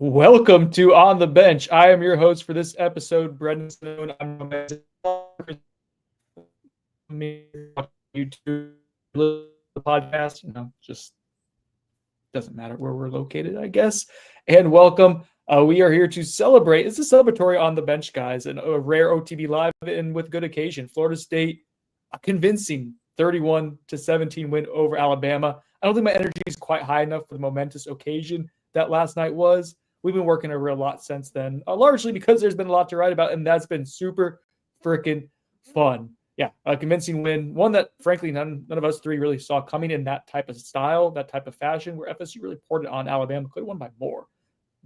Welcome to On the Bench. I am your host for this episode, Brendan Stone. I'm YouTube podcast. Just doesn't matter where we're located, I guess. And welcome. We are here to celebrate. It's a celebratory On the Bench, guys, and a rare OTB live and with good occasion. Florida State, a convincing 31-17 win over Alabama. I don't think my energy is quite high enough for the momentous occasion that last night was. We've been working a real lot since then, largely because there's been a lot to write about, and that's been super freaking fun. Yeah, a convincing win, one that, frankly, none of us three really saw coming in that type of style, that type of fashion, where FSU really poured it on Alabama. Could have won by more.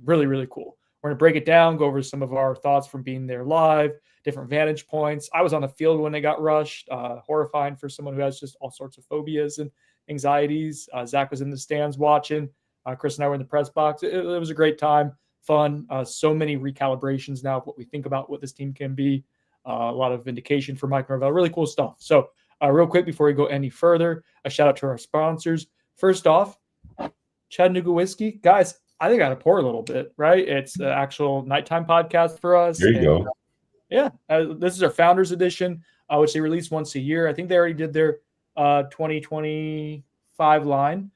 Really, really cool. We're going to break it down, go over some of our thoughts from being there live, different vantage points. I was on the field when they got rushed, horrifying for someone who has just all sorts of phobias and anxieties. Zach was in the stands watching. Chris and I were in the press box. It was a great time, fun. So many recalibrations now of what we think about what this team can be. A lot of vindication for Mike Norvell. Really cool stuff. So real quick before we go any further, a shout out to our sponsors. First off, Chattanooga Whiskey. Guys, I think I got to pour a little bit, right? It's an actual nighttime podcast for us. There you go. Yeah, this is our Founders Edition, which they release once a year. I think they already did their 2025 line.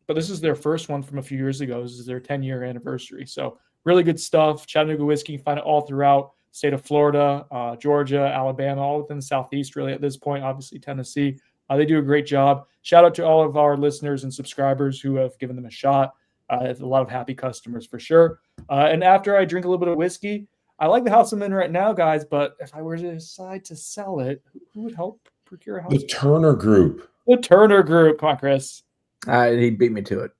But this is their first one from a few years ago. This is their 10-year anniversary. So really good stuff. Chattanooga Whiskey, you can find it all throughout state of Florida, Georgia, Alabama, all within the Southeast really at this point, obviously Tennessee. They do a great job. Shout out to all of our listeners and subscribers who have given them a shot. It's a lot of happy customers for sure. And after I drink a little bit of whiskey, I like the house I'm in right now, guys, but if I were to decide to sell it, who would help procure a house? The Turner Group. The Turner Group. Come on, Chris. He beat me to it.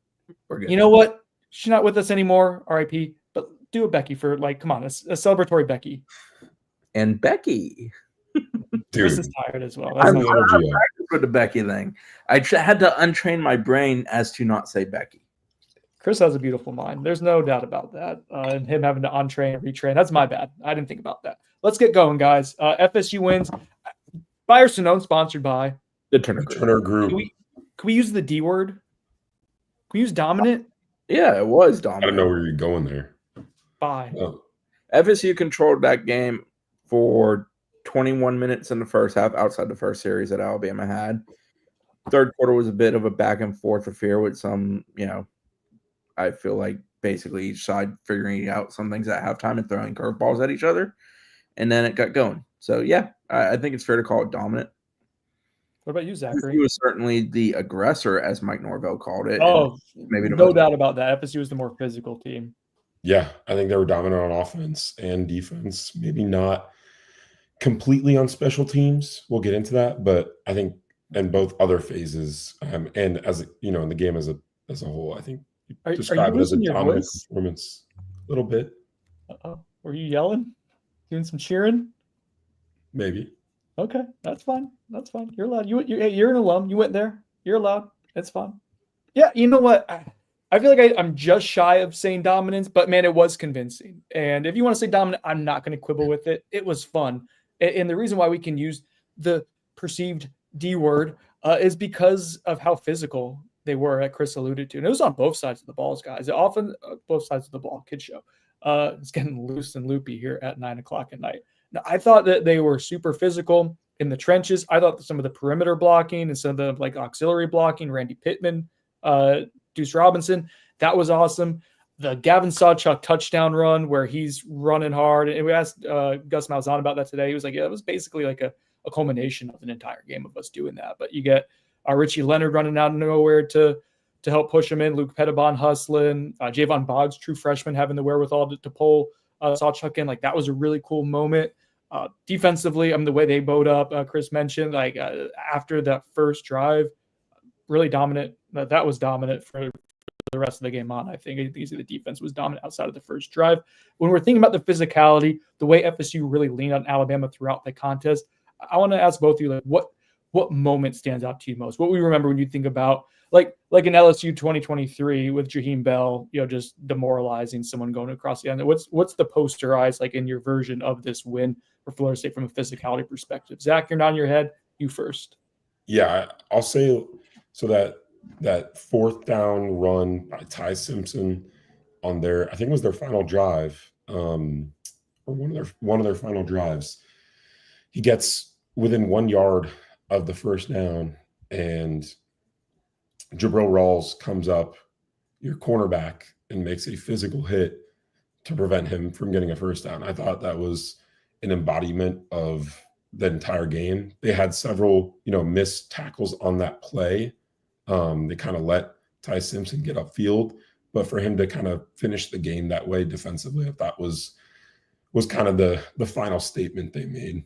We're good. You know what? She's not with us anymore, RIP. But do a Becky for, come on, a celebratory Becky. And Becky. Chris is tired as well. I'm practicing for the Becky thing. I had to untrain my brain as to not say Becky. Chris has a beautiful mind. There's no doubt about that. And him having to untrain and retrain. That's my bad. I didn't think about that. Let's get going, guys. FSU wins. Buyers to known, sponsored by the Turner Group. Can we use the D word? Can we use dominant? Yeah, it was dominant. I don't know where you're going there. Bye. Oh. FSU controlled that game for 21 minutes in the first half outside the first series that Alabama had. Third quarter was a bit of a back and forth affair with some, I feel like basically each side figuring out some things at halftime and throwing curveballs at each other. And then it got going. So, yeah, I think it's fair to call it dominant. What about you, Zachary? He was certainly the aggressor, as Mike Norvell called it. Oh, maybe no doubt about that. FSU was the more physical team. Yeah, I think they were dominant on offense and defense. Maybe not completely on special teams. We'll get into that, but I think in both other phases, and as in the game as a whole, I think describe it as a dominant performance. A little bit. Uh-oh. Were you yelling? Doing some cheering? Maybe. Okay, that's fine. That's fine. You're allowed. You're an alum. You went there. You're allowed. It's fine. Yeah, you know what? I feel like I'm just shy of saying dominance, but man, it was convincing. And if you want to say dominant, I'm not going to quibble with it. It was fun. And the reason why we can use the perceived D word is because of how physical they were, that Chris alluded to. And it was on both sides of the balls, guys. Often both sides of the ball, kid show. It's getting loose and loopy here at 9:00 at night. Now, I thought that they were super physical in the trenches. I thought that some of the perimeter blocking and some of the auxiliary blocking, Randy Pittman, Deuce Robinson, that was awesome. The Gavin Sawchuk touchdown run where he's running hard. And we asked Gus Malzahn about that today. He was like, yeah, it was basically like a culmination of an entire game of us doing that. But you get Richie Leonard running out of nowhere to help push him in. Luke Petitbon hustling. Javon Boggs, true freshman, having the wherewithal to pull Sawchuk in. Like, that was a really cool moment. Defensively, the way they bowed up, Chris mentioned, after that first drive, really dominant. That was dominant for the rest of the game on. I think the defense was dominant outside of the first drive. When we're thinking about the physicality, the way FSU really leaned on Alabama throughout the contest, I want to ask both of you, what moment stands out to you most? What we remember when you think about like in LSU 2023 with Jaheim Bell, just demoralizing someone going across the end. What's the posterized in your version of this win for Florida State from a physicality perspective? Zach, you're nodding your head. You first. Yeah, I'll say so that fourth down run by Ty Simpson on their, I think it was their final drive, or one of their final drives. He gets within 1 yard of the first down, and Jabril Rawls comes up, your cornerback, and makes a physical hit to prevent him from getting a first down. I thought that was an embodiment of the entire game. They had several, missed tackles on that play. They kind of let Ty Simpson get upfield, but for him to kind of finish the game that way defensively, I thought was kind of the final statement they made.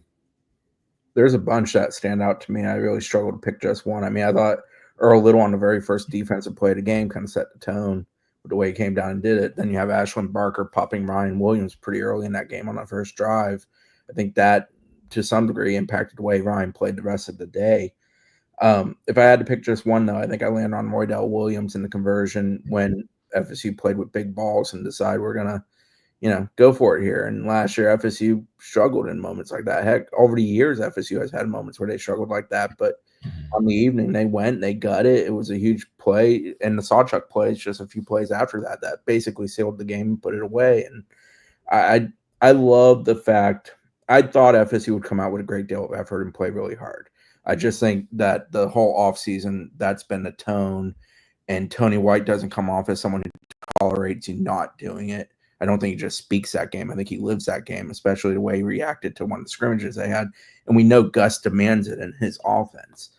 There's a bunch that stand out to me. I really struggled to pick just one. I mean, I thought Earl Little on the very first defensive play of the game kind of set the tone with the way he came down and did it. Then you have Ashland Barker popping Ryan Williams pretty early in that game on that first drive. I think that to some degree impacted the way Ryan played the rest of the day. If I had to pick just one, though, I think I landed on Roydell Williams in the conversion when FSU played with big balls and decided we're going to, go for it here. And last year, FSU struggled in moments like that. Heck, over the years, FSU has had moments where they struggled like that. But on the evening, they went, they got it. It was a huge play. And the Sawchuck plays just a few plays after that basically sealed the game and put it away. And I love the fact I thought FSU would come out with a great deal of effort and play really hard. I just think that the whole offseason, that's been the tone. And Tony White doesn't come off as someone who tolerates you not doing it. I don't think he just speaks that game. I think he lives that game, especially the way he reacted to one of the scrimmages they had. And we know Gus demands it in his offense.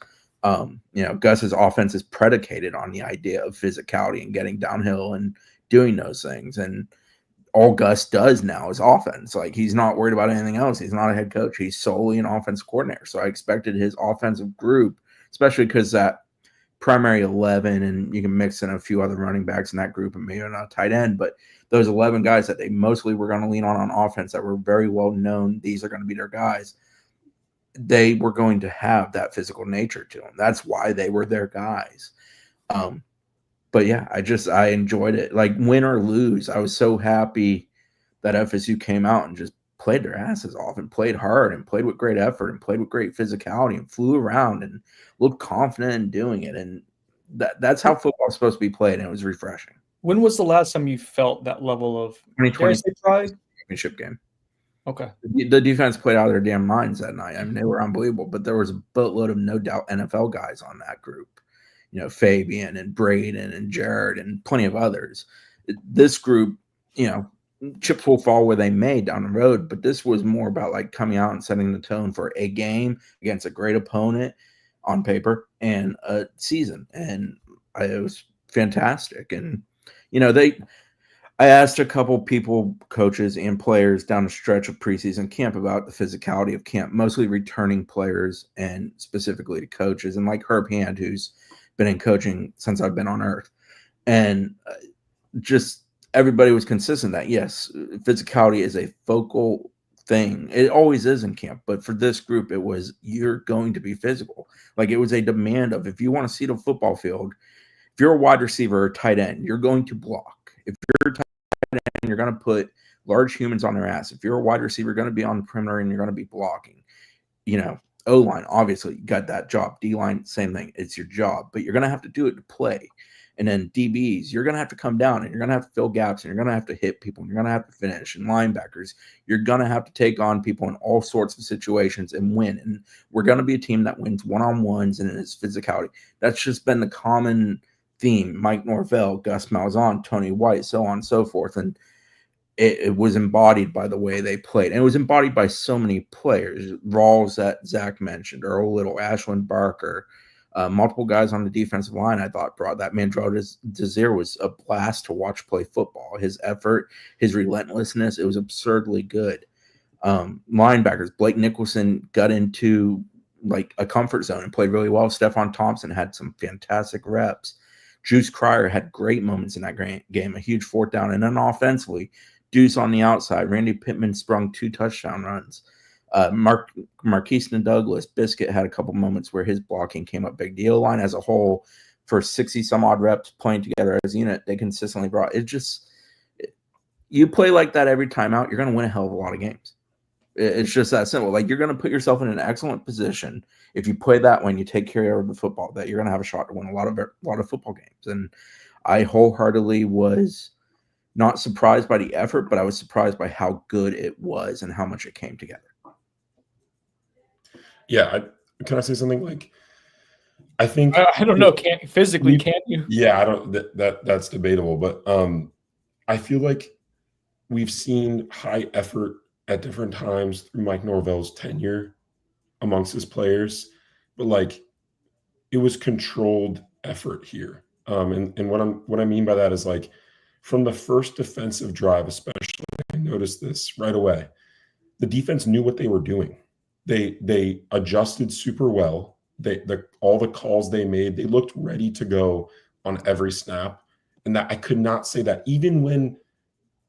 Gus's offense is predicated on the idea of physicality and getting downhill and doing those things. And all Gus does now is offense. Like, he's not worried about anything else. He's not a head coach. He's solely an offensive coordinator. So I expected his offensive group, especially because that primary 11, and you can mix in a few other running backs in that group and maybe not a tight end, but those 11 guys that they mostly were going to lean on offense that were very well known, these are going to be their guys. They were going to have that physical nature to them. That's why they were their guys. But yeah, I enjoyed it. Like, win or lose, I was so happy that FSU came out and just played their asses off and played hard and played with great effort and played with great physicality and flew around and looked confident in doing it. And that's how football is supposed to be played, and it was refreshing. When was the last time you felt that level of 2020 championship game? Okay. The defense played out of their damn minds that night. I mean, they were unbelievable, but there was a boatload of no doubt NFL guys on that group. Fabian and Braden and Jared and plenty of others. This group, chips will fall where they may down the road, but this was more about like coming out and setting the tone for a game against a great opponent on paper and a season. And it was fantastic. And, I asked a couple people, coaches and players down the stretch of preseason camp about the physicality of camp, mostly returning players and specifically to coaches. And like Herb Hand, who's been in coaching since I've been on earth. And just everybody was consistent that, yes, physicality is a focal thing. It always is in camp. But for this group, it was, you're going to be physical. Like, it was a demand of, if you want to see the football field, if you're a wide receiver or tight end, you're going to block. If you're a tight end, you're going to put large humans on their ass. If you're a wide receiver, you're going to be on the perimeter and you're going to be blocking. O-line, obviously, you got that job. D-line, same thing. It's your job, but you're going to have to do it to play. And then DBs, you're going to have to come down and you're going to have to fill gaps and you're going to have to hit people and you're going to have to finish. And linebackers, you're going to have to take on people in all sorts of situations and win. And we're going to be a team that wins one-on-ones and its physicality. That's just been the common theme. Mike Norvell, Gus Malzahn, Tony White, so on and so forth. And it was embodied by the way they played. And it was embodied by so many players. Rawls that Zach mentioned, Earl Little, Ashland Barker, multiple guys on the defensive line I thought brought that. Mandrell Desir was a blast to watch play football. His effort, his relentlessness, it was absurdly good. Linebackers, Blake Nicholson got into like a comfort zone and played really well. Stephon Thompson had some fantastic reps. Juice Cryer had great moments in that game, a huge fourth down. And then offensively, Deuce on the outside. Randy Pittman sprung 2 touchdown runs. Marquise Douglas, Biscuit had a couple moments where his blocking came up big. The O-line as a whole, for 60-some-odd reps playing together as a unit, they consistently brought it. You play like that every time out, you're going to win a hell of a lot of games. It's just that simple. Like, you're going to put yourself in an excellent position if you play that way and you take care of the football, that you're going to have a shot to win a lot of football games. And I wholeheartedly was not surprised by the effort, but I was surprised by how good it was and how much it came together. Yeah, can I say something? Like, I think I don't know. Can't physically? Can you? Yeah, I don't. That's debatable, but I feel like we've seen high effort at different times through Mike Norvell's tenure amongst his players, but like it was controlled effort here. And what I mean by that is like from the first defensive drive, especially, I noticed this right away. The defense knew what they were doing. They adjusted super well. All the calls they made, they looked ready to go on every snap. And that I could not say that even when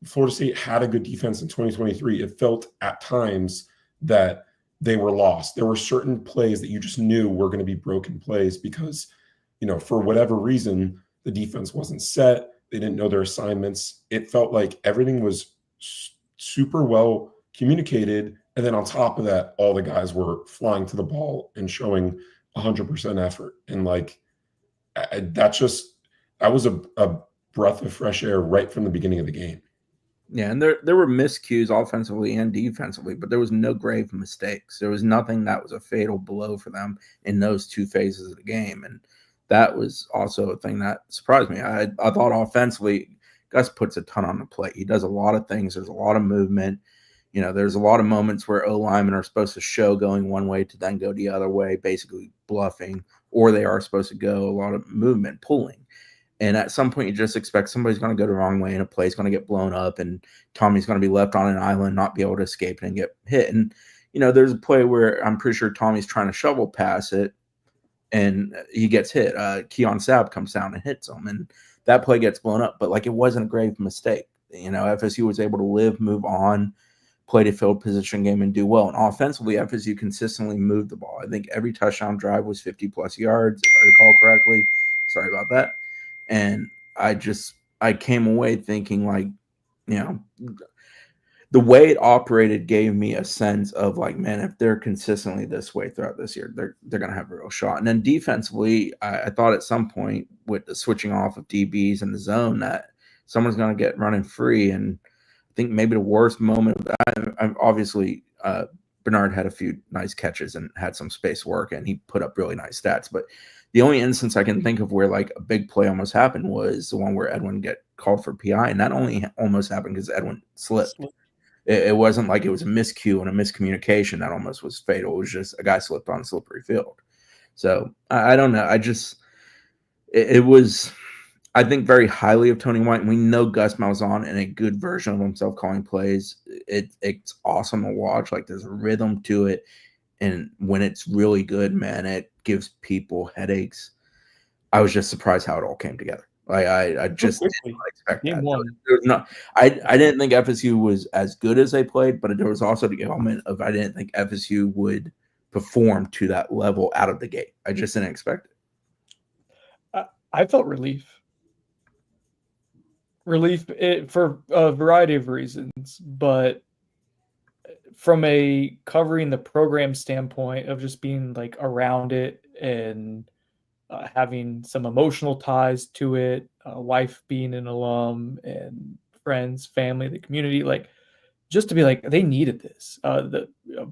Florida State had a good defense in 2023, it felt at times that they were lost. There were certain plays that you just knew were going to be broken plays because, for whatever reason, the defense wasn't set. They didn't know their assignments. It felt like everything was super well communicated. And then on top of that, all the guys were flying to the ball and showing 100% effort. And like, that was a breath of fresh air right from the beginning of the game. Yeah, and there were miscues offensively and defensively, but there was no grave mistakes. There was nothing that was a fatal blow for them in those two phases of the game. And that was also a thing that surprised me. I thought offensively, Gus puts a ton on the plate. He does a lot of things. There's a lot of movement. There's a lot of moments where O-linemen are supposed to show going one way to then go the other way, basically bluffing, or they are supposed to go a lot of movement, pulling. And at some point, you just expect somebody's going to go the wrong way and a play's going to get blown up and Tommy's going to be left on an island, not be able to escape and get hit. And, there's a play where I'm pretty sure Tommy's trying to shovel pass it and he gets hit. Keon Sabb comes down and hits him. And that play gets blown up. But, like, it wasn't a grave mistake. FSU was able to live, move on, play the field position game and do well. And offensively, FSU consistently moved the ball. I think every touchdown drive was 50-plus yards, if I recall correctly. Sorry about that. And I came away thinking like, the way it operated gave me a sense of like, man, if they're consistently this way throughout this year, they're going to have a real shot. And then defensively, I thought at some point with the switching off of DBs in the zone that someone's going to get running free. And I think maybe the worst moment, obviously Bernard had a few nice catches and had some space work and he put up really nice stats. But the only instance I can think of where like a big play almost happened was the one where Edwin get called for PI. And that only almost happened because Edwin slipped. It wasn't like it was a miscue and a miscommunication that almost was fatal. It was just a guy slipped on a slippery field. So I don't know. It was, I think, very highly of Tony White. And we know Gus Malzahn in a good version of himself calling plays. It's awesome to watch. Like there's a rhythm to it. And when it's really good, man, it gives people headaches. I was just surprised how it all came together. I just didn't expect that. There was not, I didn't think FSU was as good as they played, but there was also the element of I didn't think FSU would perform to that level out of the gate. I just didn't expect it. I felt relief for a variety of reasons, but from a covering the program standpoint of just being like around it and having some emotional ties to it, wife being an alum and friends, family, the community, like just to be like, they needed this.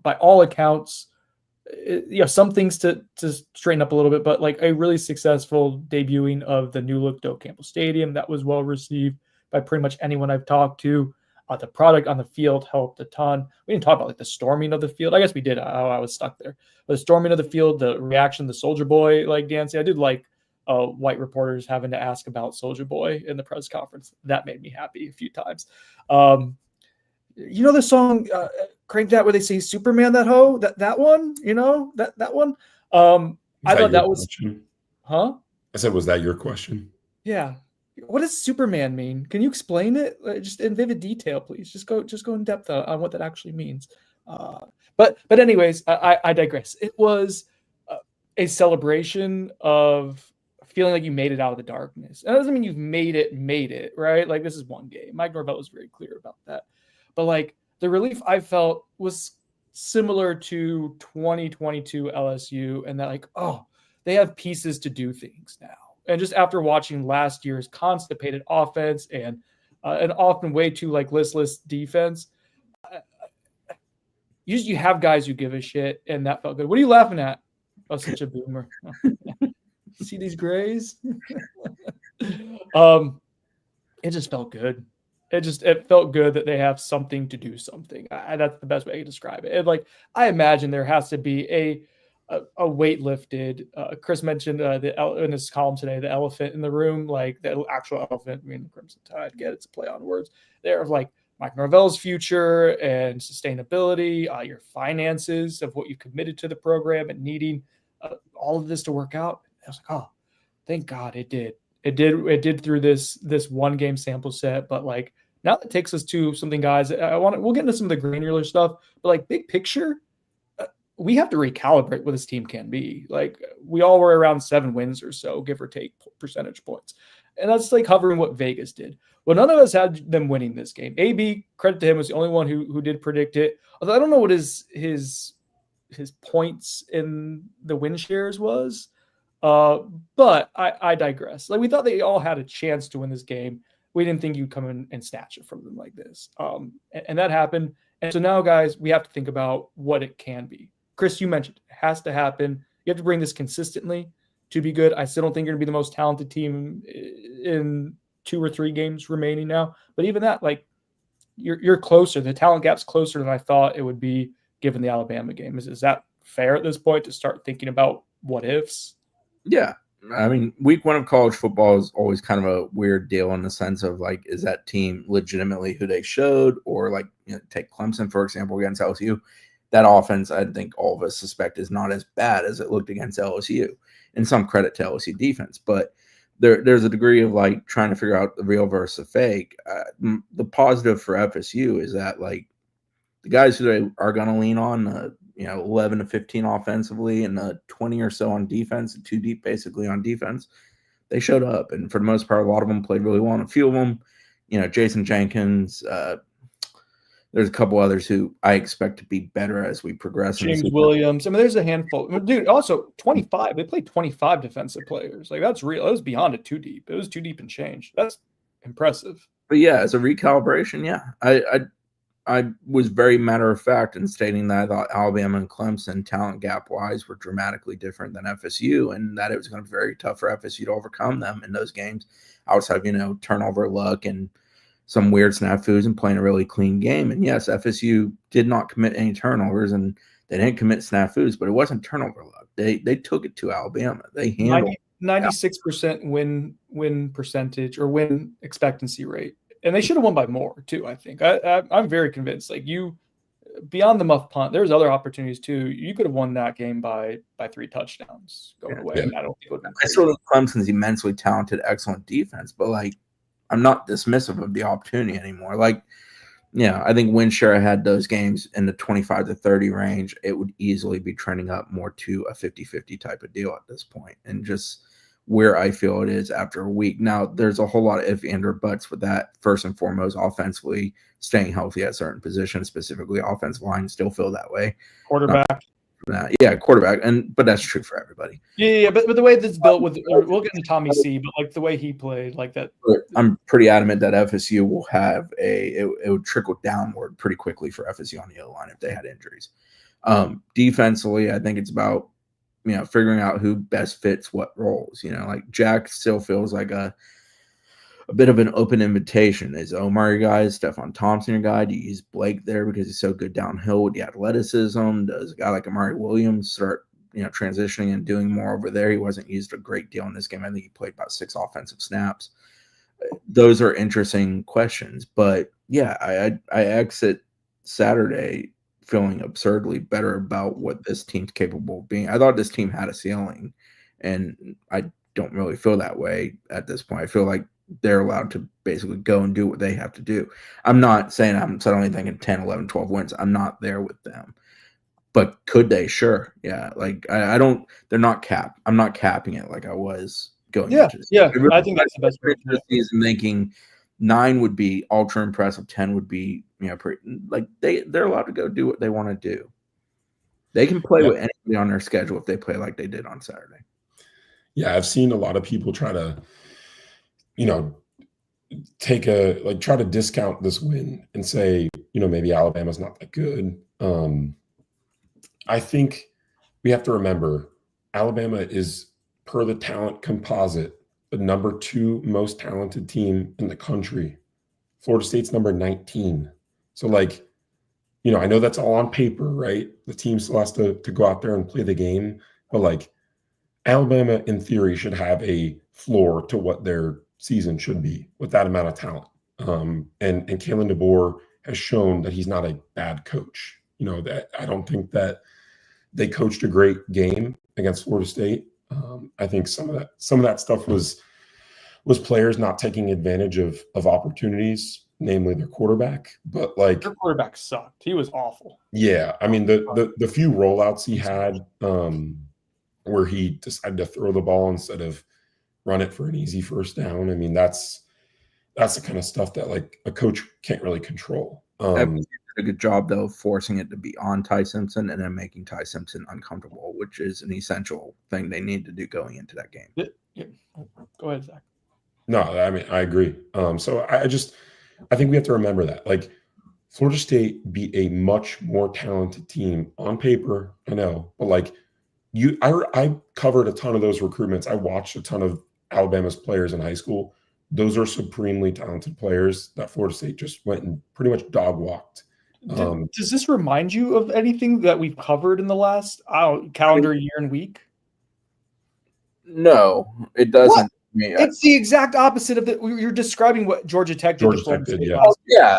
By all accounts, some things to straighten up a little bit, but like a really successful debuting of the new look Doak Campbell Stadium that was well received by pretty much anyone I've talked to. The product on the field helped a ton. We didn't talk about like the storming of the field. I guess we did. I was stuck there. But the storming of the field, the reaction, the Soldier Boy like dancing. I did like white reporters having to ask about Soldier Boy in the press conference. That made me happy a few times. The song "Crank That" where they say "Superman that hoe." That one. That one. I thought that was. Question? Huh? I said, was that your question? Yeah. What does Superman mean? Can you explain it? Just in vivid detail, please. Just go in depth on what that actually means. But anyways, I digress. It was a celebration of feeling like you made it out of the darkness. And that doesn't mean you've made it, right? Like this is one game. Mike Norvell was very clear about that. But like the relief I felt was similar to 2022 LSU and that like, oh, they have pieces to do things now. And just after watching last year's constipated offense and and often way too like listless defense. You have guys who give a shit, and that felt good. What are you laughing at? Oh, such a boomer. See these grays? It just felt good. It felt good that they have something to do something. That's the best way I can describe it. And like I imagine there has to be a weight lifted. Chris mentioned in his column today the elephant in the room, like the actual elephant. I mean, the Crimson Tide. Get it's a play on words. There of like Mike Norvell's future and sustainability, your finances of what you committed to the program and needing all of this to work out. I was like, oh, thank God it did. It did through this one game sample set, but like now that takes us to something, guys. We'll get into some of the granular stuff, but like big picture, we have to recalibrate what this team can be. Like we all were around 7 wins or so, give or take percentage points, and that's like hovering what Vegas did. Well, none of us had them winning this game. AB, credit to him, was the only one who did predict it. Although I don't know what his points in the win shares was. But I digress. Like we thought they all had a chance to win this game. We didn't think you'd come in and snatch it from them like this. And that happened. And so now, guys, we have to think about what it can be. Chris, you mentioned it has to happen. You have to bring this consistently to be good. I still don't think you're gonna be the most talented team in 2 or 3 games remaining now. But even that, like you're closer. The talent gap's closer than I thought it would be given the Alabama game. Is that fair at this point to start thinking about what ifs? Yeah. I mean, week 1 of college football is always kind of a weird deal in the sense of like, is that team legitimately who they showed? Or like, take Clemson, for example, against LSU. That offense, I think all of us suspect, is not as bad as it looked against LSU. And some credit to LSU defense. But there's a degree of like trying to figure out the real versus the fake. The positive for FSU is that like the guys who they are going to lean on, 11 to 15 offensively and 20 or so on defense, 2 deep basically on defense, they showed up. And for the most part, a lot of them played really well. And a few of them, Jason Jenkins, there's a couple others who I expect to be better as we progress. James Williams. I mean, there's a handful. Dude, also 25. They played 25 defensive players. Like that's real. It was beyond a 2 deep. It was 2 deep and change. That's impressive. But yeah, as a recalibration, yeah, I was very matter of fact in stating that I thought Alabama and Clemson talent gap wise were dramatically different than FSU, and that it was going to be very tough for FSU to overcome them in those games outside of, turnover luck and some weird snafus and playing a really clean game. And yes, FSU did not commit any turnovers and they didn't commit snafus, but it wasn't turnover luck. They took it to Alabama. They handled 96% win percentage or win expectancy rate. And they should have won by more too, I think. I'm very convinced. Like beyond the muff punt, there's other opportunities too. You could have won that game by 3 touchdowns going away. Yeah. And I don't think it would have been I still think Clemson's immensely talented, excellent defense, but like I'm not dismissive of the opportunity anymore. Like, I think Winshare had those games in the 25 to 30 range. It would easily be trending up more to a 50-50 type of deal at this point. And just where I feel it is after a week. Now, there's a whole lot of if, and, or buts with that. First and foremost, offensively, staying healthy at certain positions, specifically offensive line, still feel that way. Quarterback. Quarterback. But that's true for everybody. Yeah. But the way this built we'll get into Tommy C, but like the way he played, like that. I'm pretty adamant that FSU will have it would trickle downward pretty quickly for FSU on the O line if they had injuries. Defensively, I think it's about figuring out who best fits what roles. Like Jack still feels like a bit of an open invitation. Is Omar your guy? Is Stephon Thompson your guy? Do you use Blake there because he's so good downhill with the athleticism? Does a guy like Amari Williams start transitioning and doing more over there? He wasn't used a great deal in this game. I think he played about 6 offensive snaps. Those are interesting questions. But yeah, I exit Saturday feeling absurdly better about what this team's capable of being. I thought this team had a ceiling, and I don't really feel that way at this point. I feel like they're allowed to basically go and do what they have to do. I'm not saying I'm suddenly thinking 10, 11, 12 wins. I'm not there with them. But could they? Sure. Yeah. Like I don't – they're not capped. I'm not capping it like I was going into this. Yeah. I think that's the best way. Season thinking 9 would be ultra impressive. 10 would be like they're allowed to go do what they want to do. They can play with anybody on their schedule if they play like they did on Saturday. Yeah, I've seen a lot of people try to, try to discount this win and say, maybe Alabama's not that good. I think we have to remember Alabama is, per the talent composite, the number 2 most talented team in the country. Florida State's number 19. So I know that's all on paper, right? The team still has to go out there and play the game, but Alabama in theory should have a floor to what their season should be with that amount of talent. And Kalen DeBoer has shown that he's not a bad coach. That I don't think that they coached a great game against Florida State. I think some of that stuff was players not taking advantage of opportunities, namely their quarterback. But their quarterback sucked. He was awful. Yeah, I mean the few rollouts he had, where he decided to throw the ball instead of run it for an easy first down. I mean that's the kind of stuff that a coach can't really control. FSU did a good job though, forcing it to be on Ty Simpson and then making Ty Simpson uncomfortable, which is an essential thing they need to do going into that game. Yeah. Go ahead, Zach. No, I mean I agree. So I think we have to remember that Florida State beat a much more talented team on paper. I know, but I covered a ton of those recruitments. I watched a ton of Alabama's players in high school. Those are supremely talented players that Florida State just went and pretty much dog walked. Does this remind you of anything that we've covered in the last calendar year and week? No, it doesn't. It's the exact opposite of that. You're describing what Georgia Tech did. Yeah.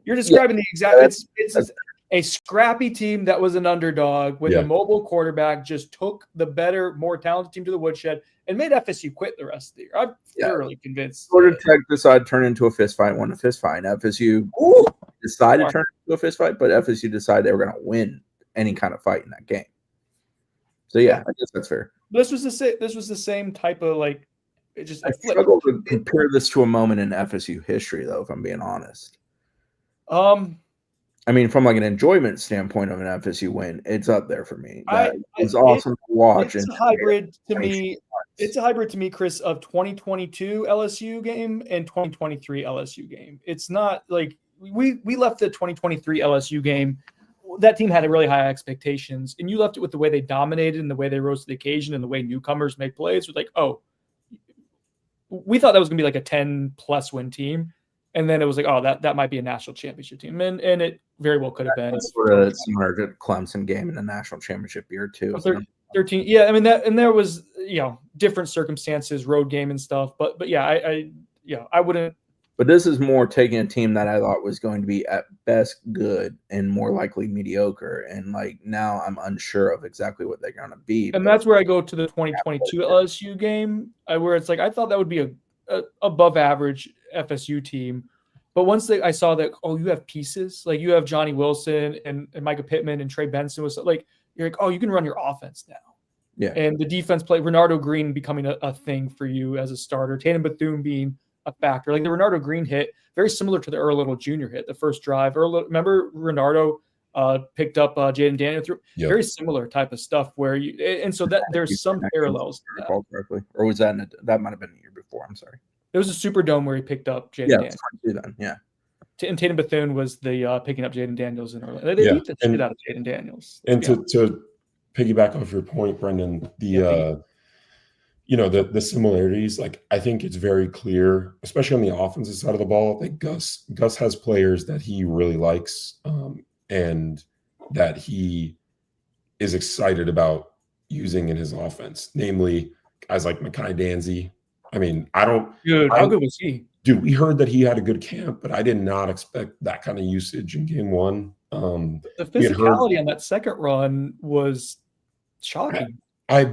You're describing the exact. It's a scrappy team that was an underdog with a mobile quarterback, just took the better, more talented team to the woodshed and made FSU quit the rest of the year. I'm thoroughly convinced. Georgia Tech decided to turn into a fist fight, won a fist fight. FSU decided to turn into a fist fight, but FSU decided they were going to win any kind of fight in that game. So I guess that's fair. This was the same type of I struggle to compare this to a moment in FSU history, though, if I'm being honest. I mean, from an enjoyment standpoint of an FSU win, it's up there for me. It's awesome to watch. It's a hybrid to me. It's a hybrid to me, Chris, of 2022 LSU game and 2023 LSU game. It's not we left the 2023 LSU game. That team had really high expectations, and you left it with the way they dominated and the way they rose to the occasion and the way newcomers make plays. It was we thought that was going to be a 10+ win team. And then it was that might be a national championship team. And it very well could have been. Similar to Clemson game in the national championship year too. 13. Yeah. I mean there was, different circumstances, road game and stuff. But I wouldn't. But this is more taking a team that I thought was going to be at best good and more likely mediocre. And now I'm unsure of exactly what they're going to be. And that's where I go to the 2022 LSU game, where it's I thought that would be a above average FSU team. But once I saw that, you have pieces, you have Johnny Wilson and Micah Pittman and Trey Benson was you're you can run your offense now. Yeah. And the defense play, Renardo Green becoming a thing for you as a starter, Tatum Bethune being a factor. The Renardo Green hit, very similar to the Earl Little Jr. hit, the first drive. Remember Renardo picked up Jaden Daniel through very similar type of stuff where there's some parallels to that. Correctly. Or was that might have been the year before? I'm sorry. It was a Superdome where he picked up Jaden Daniels. And Tatum Bethune was the picking up Jaden Daniels in Orlando. They beat the shit out of Jaden Daniels. And to piggyback off your point, Brendan, the similarities, I think it's very clear, especially on the offensive side of the ball, that Gus has players that he really likes, and that he is excited about using in his offense, namely guys like Mekhi Danzy. I mean, how good was he? Dude, we heard that he had a good camp, but I did not expect that kind of usage in game one. The physicality on that second run was shocking. I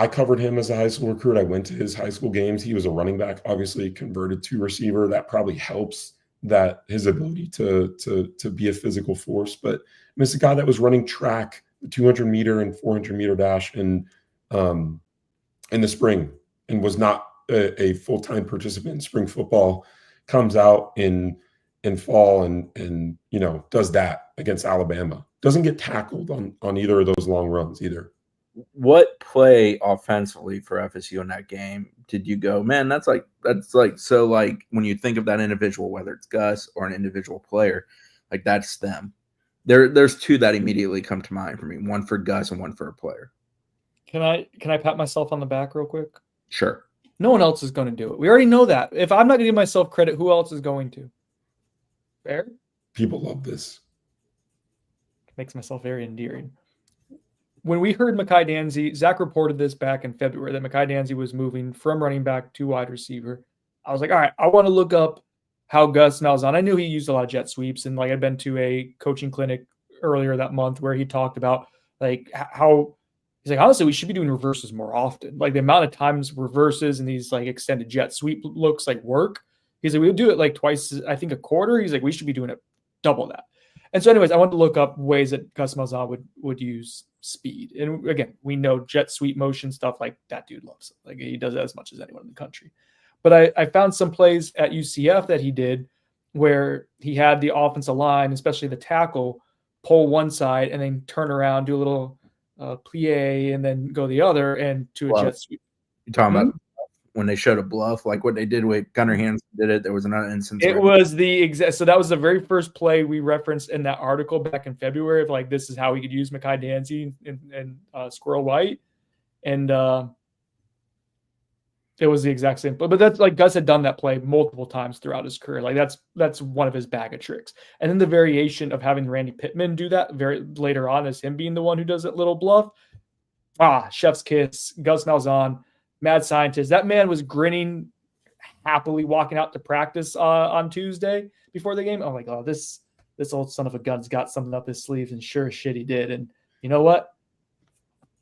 covered him as a high school recruit. I went to his high school games. He was a running back, obviously converted to receiver. That probably helps that his ability to be a physical force. But it's a guy that was running track, the 200-meter and 400-meter dash in the spring, and was not a full-time participant in spring football, comes out in fall and does that against Alabama. Doesn't get tackled on either of those long runs either. what play offensively for FSU in that game did you go, man, that's like so like when you think of that individual, whether it's Gus or an individual player, like that's them. There's two that immediately come to mind for me, one for Gus and one for a player. Can I pat myself on the back real quick? Sure. No one else is going to do it. We already know that. If I'm not going to give myself credit, who else is going to? Fair? People love this. Makes myself very endearing. When we heard Mekhi Danzy, Zach reported this back in February that Mekhi Danzy was moving from running back to wide receiver. I was like, all right, I want to look up how Gus Malzahn. I knew he used a lot of jet sweeps, and like I'd been to a coaching clinic earlier that month where he talked about like how he's like, honestly, we should be doing reverses more often. Like the amount of times reverses and these like extended jet sweep looks like work. He's like, we would do it like twice, I think a quarter. He's like, we should be doing it double that. And so, anyways, I wanted to look up ways that Gus Malzahn would use speed. And again, we know jet sweep motion stuff like that dude loves it. Like he does it as much as anyone in the country. But I found some plays at UCF that he did where he had the offensive line, especially the tackle, pull one side and then turn around, do a little plie, and then go the other and to a jet sweep. You're talking about when they showed a bluff, like what they did with Gunnar Hansen did it. There was another instance. It was the exact. So that was the very first play we referenced in that article back in February of like, this is how we could use Mekhi Danzy and Squirrel White. And it was the exact same. But that's like Gus had done that play multiple times throughout his career. Like that's one of his bag of tricks. And then the variation of having Randy Pittman do that very later on as him being the one who does that little bluff. Chef's kiss, Gus Malzahn. Mad scientist. That man was grinning happily walking out to practice on Tuesday before the game. I'm like, oh, this old son of a gun's got something up his sleeves, and sure as shit he did. And you know what?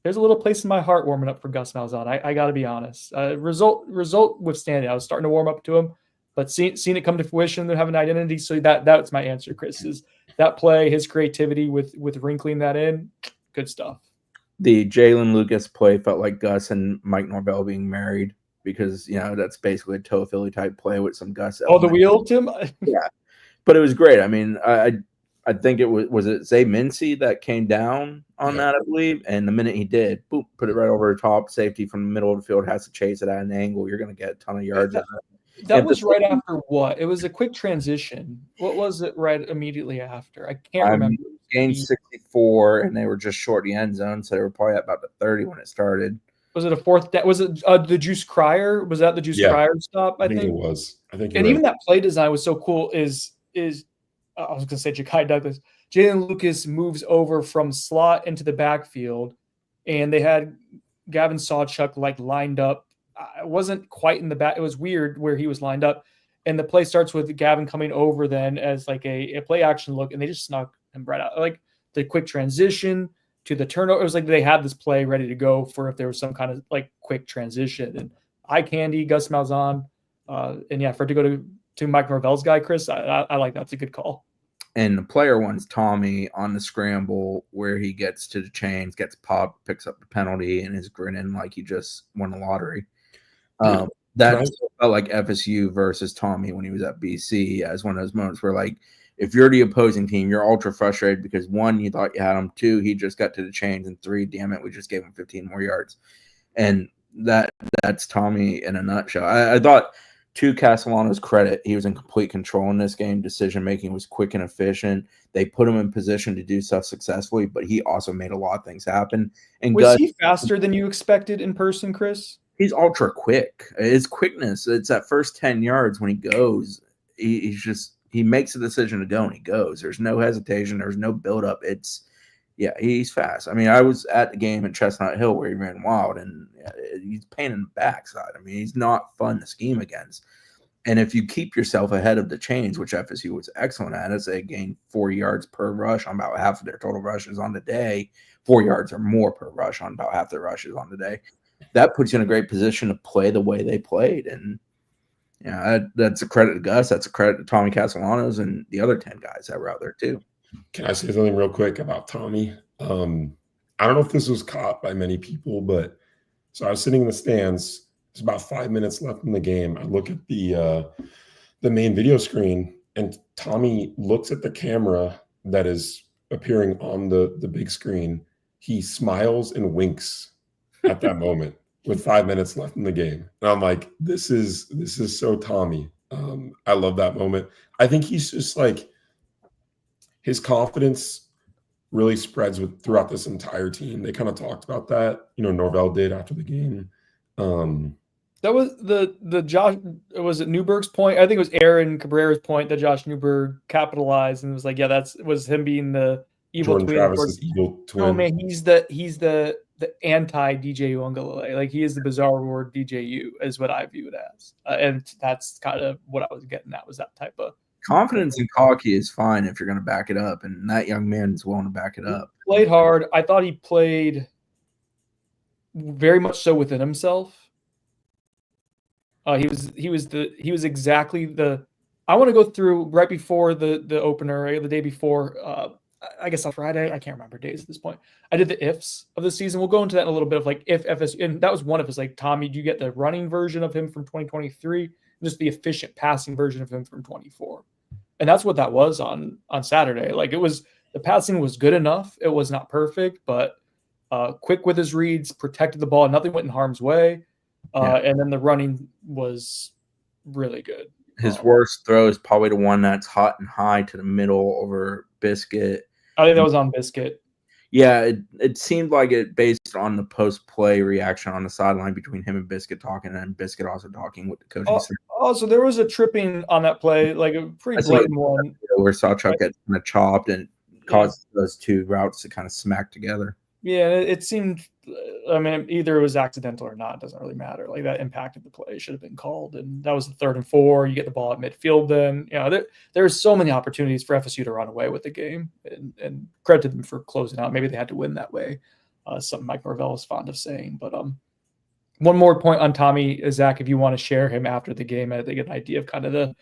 There's a little place in my heart warming up for Gus Malzahn. I got to be honest. Result withstanding. I was starting to warm up to him, but seeing it come to fruition, they have an identity. So that's my answer, Chris. Is that play, his creativity with wrinkling that in, good stuff. The Jalen Lucas play felt like Gus and Mike Norvell being married because, that's basically a toe Philly type play with some Gus. The wheel, Tim? Yeah. But it was great. I mean, I think it was it Zay Mincy that came down on that, I believe. And the minute he did, boop, put it right over the top. Safety from the middle of the field has to chase it at an angle. You're going to get a ton of yards. That was right after what? It was a quick transition. What was it right immediately after? I can't remember. Gained 64, and they were just short the end zone, so they were probably at about the 30 when it started. Was it a fourth down? Was it the Juice Crier? Was that the Juice Crier stop? I think it was. I think, and even that play design was so cool. Is I was going to say Ja'Kai Douglas. Jalen Lucas moves over from slot into the backfield, and they had Gavin Sawchuk like lined up. It wasn't quite in the back. It was weird where he was lined up, and the play starts with Gavin coming over then as like a play action look, and they just snuck him right out. Like the quick transition to the turnover. It was like they had this play ready to go for if there was some kind of like quick transition. And eye candy, Gus Malzahn. And yeah, for it to go to Mike Norvell's guy, Chris, I like that. It's a good call. And the player one's Tommy on the scramble where he gets to the chains, gets popped, picks up the penalty, and is grinning like he just won the lottery. That felt like FSU versus Tommy when he was at BC as one of those moments where, like, if you're the opposing team, you're ultra frustrated because, one, you thought you had him. Two, he just got to the chains. And three, damn it, we just gave him 15 more yards. And that's Tommy in a nutshell. I thought, to Castellano's credit, he was in complete control in this game. Decision-making was quick and efficient. They put him in position to do stuff successfully, but he also made a lot of things happen. And was he faster than you expected in person, Chris? He's ultra quick. His quickness, it's that first 10 yards when he goes, he makes a decision to go and he goes. There's no hesitation. There's no buildup. He's fast. I mean, I was at the game at Chestnut Hill where he ran wild, and he's pain in the backside. I mean, he's not fun to scheme against. And if you keep yourself ahead of the chains, which FSU was excellent at, as they gained 4 yards per rush on about half of their total rushes on the day, 4 yards or more per rush on about half their rushes on the day, that puts you in a great position to play the way they played. And that's a credit to Gus. That's a credit to Tommy Castellanos and the other 10 guys that were out there too. Can I say something real quick about Tommy? I don't know if this was caught by many people, but so I was sitting in the stands. There's about 5 minutes left in the game. I look at the main video screen, and Tommy looks at the camera that is appearing on the big screen. he smiles and winks at that moment with 5 minutes left in the game. And I'm like, this is so Tommy. I love that moment. I think he's just like, his confidence really spreads throughout this entire team. They kind of talked about that. Norvell did after the game. That was the Josh, was it Newberg's point? I think it was Aaron Cabrera's point that Josh Newberg capitalized and was like, yeah, was him being the evil Jordan twin. Travis's evil twin. Oh man, he's the anti DJ Uungalele. Like he is the bizarre word DJU is what I view it as, and that's kind of what I was getting at, was that type of confidence and cocky is fine if you're going to back it up, and that young man is willing to back it up. He played hard. I thought he played very much so within himself. He was exactly the. I want to go through right before the opener, right, the day before. I guess on Friday. I can't remember days at this point. I did the ifs of the season. We'll go into that in a little bit of like if FSU, and that was one of his. Like, Tommy, do you get the running version of him from 2023, and just the efficient passing version of him from 24? And that's what that was on Saturday. Like, it was, the passing was good enough. It was not perfect, but quick with his reads, protected the ball. Nothing went in harm's way. And then the running was really good. His worst throw is probably the one that's hot and high to the middle over Biscuit. I think that was on Biscuit. Yeah, it seemed like it based on the post-play reaction on the sideline between him and Biscuit talking, and Biscuit also talking with the coaching staff. So there was a tripping on that play, like a pretty blatant one. Where Sawchuck got kind of chopped and caused those two routes to kind of smack together. Yeah, it seemed, I mean, either it was accidental or not. It doesn't really matter. Like, that impacted the play. It should have been called. And that was the 3rd and 4. You get the ball at midfield then. There's so many opportunities for FSU to run away with the game. And credit to them for closing out. Maybe they had to win that way. Something Mike Norvell is fond of saying. But one more point on Tommy, Zach, if you want to share him after the game, I think an idea of kind of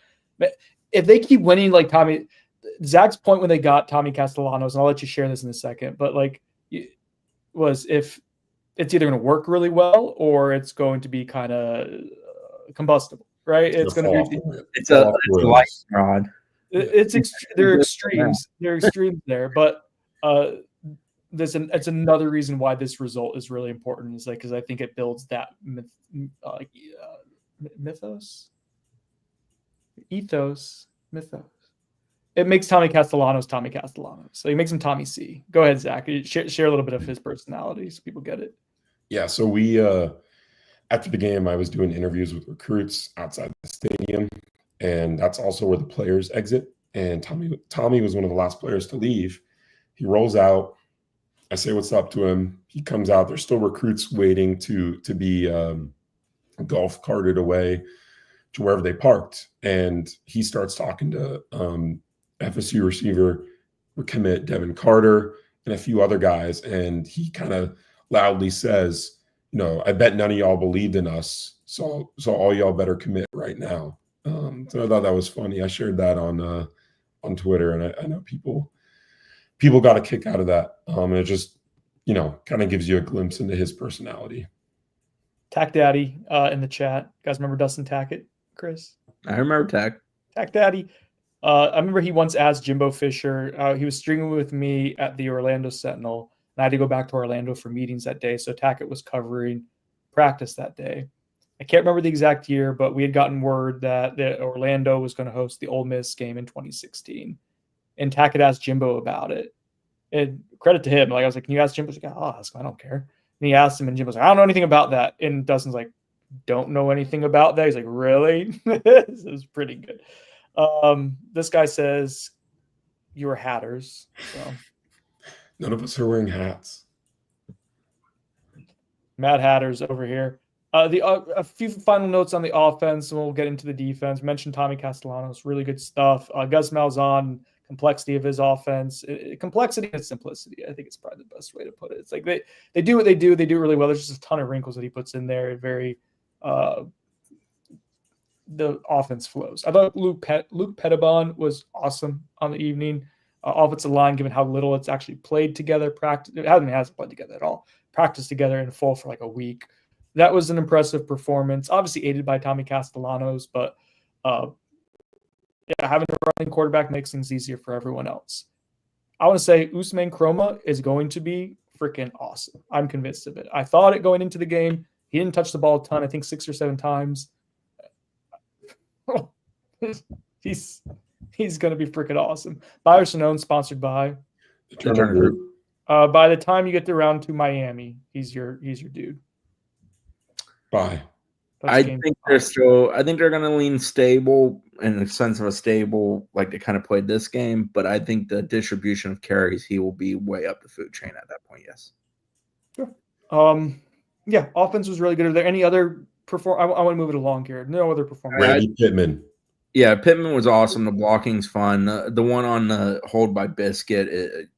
if they keep winning like Tommy, Zach's point when they got Tommy Castellanos, and I'll let you share this in a second, but like, was if it's either going to work really well or it's going to be kind of combustible, right? It's going to be it's a light rod. They're extremes. They're extremes there, but it's another reason why this result is really important. Is like, because I think it builds that ethos. It makes Tommy Castellanos. So he makes him Tommy C. Go ahead, Zach. Share a little bit of his personality so people get it. Yeah, so we after the game, I was doing interviews with recruits outside the stadium, and that's also where the players exit. And Tommy was one of the last players to leave. He rolls out. I say what's up to him. He comes out. There's still recruits waiting to be golf carted away to wherever they parked, and he starts talking to FSU receiver commit Devin Carter and a few other guys, and he kind of loudly says, I bet none of y'all believed in us, so all y'all better commit right now. So I thought that was funny. I shared that on Twitter, and I know people got a kick out of that. And it just kind of gives you a glimpse into his personality. Tack Daddy in the chat. You guys remember Dustin Tackett, Chris? I remember Tack Daddy. I remember he once asked Jimbo Fisher. He was stringing with me at the Orlando Sentinel, and I had to go back to Orlando for meetings that day. So Tackett was covering practice that day. I can't remember the exact year, but we had gotten word that Orlando was going to host the Ole Miss game in 2016. And Tackett asked Jimbo about it. And credit to him. Like, I was like, can you ask Jimbo? He's like, I'll ask him. I don't care. And he asked him, and Jimbo's like, I don't know anything about that. And Dustin's like, don't know anything about that? He's like, really? This is pretty good. This guy says you were Hatters. So none of us are wearing hats. Mad Hatters over here. A few final notes on the offense, and we'll get into the defense. Mentioned Tommy Castellanos, really good stuff. Gus Malzahn, complexity of his offense, complexity and simplicity. I think it's probably the best way to put it. It's like they do what they do. They do it really well. There's just a ton of wrinkles that he puts in there. Very the offense flows. I thought Luke Pettibon was awesome on the evening. Offensive line, given how little it's actually played together, it hasn't played together at all. Practiced together in full for like a week. That was an impressive performance. Obviously aided by Tommy Castellanos, but having a running quarterback makes things easier for everyone else. I want to say Usman Kroma is going to be, freaking awesome. I'm convinced of it. I thought it going into the game. He didn't touch the ball a ton. I think 6 or 7 times. He's going to be freaking awesome. Buyer Sonone, sponsored by The Turner Group. By the time you get to round 2 Miami, he's your dude. Bye. I think they're going to lean stable in the sense of a stable, like they kind of played this game. But I think the distribution of carries, he will be way up the food chain at that point. Yes. Sure. Yeah. Offense was really good. Are there any other I want to move it along here. No other performance. Randy Pittman. Yeah, Pittman was awesome. The blocking's fun. The one on the hold by Biscuit,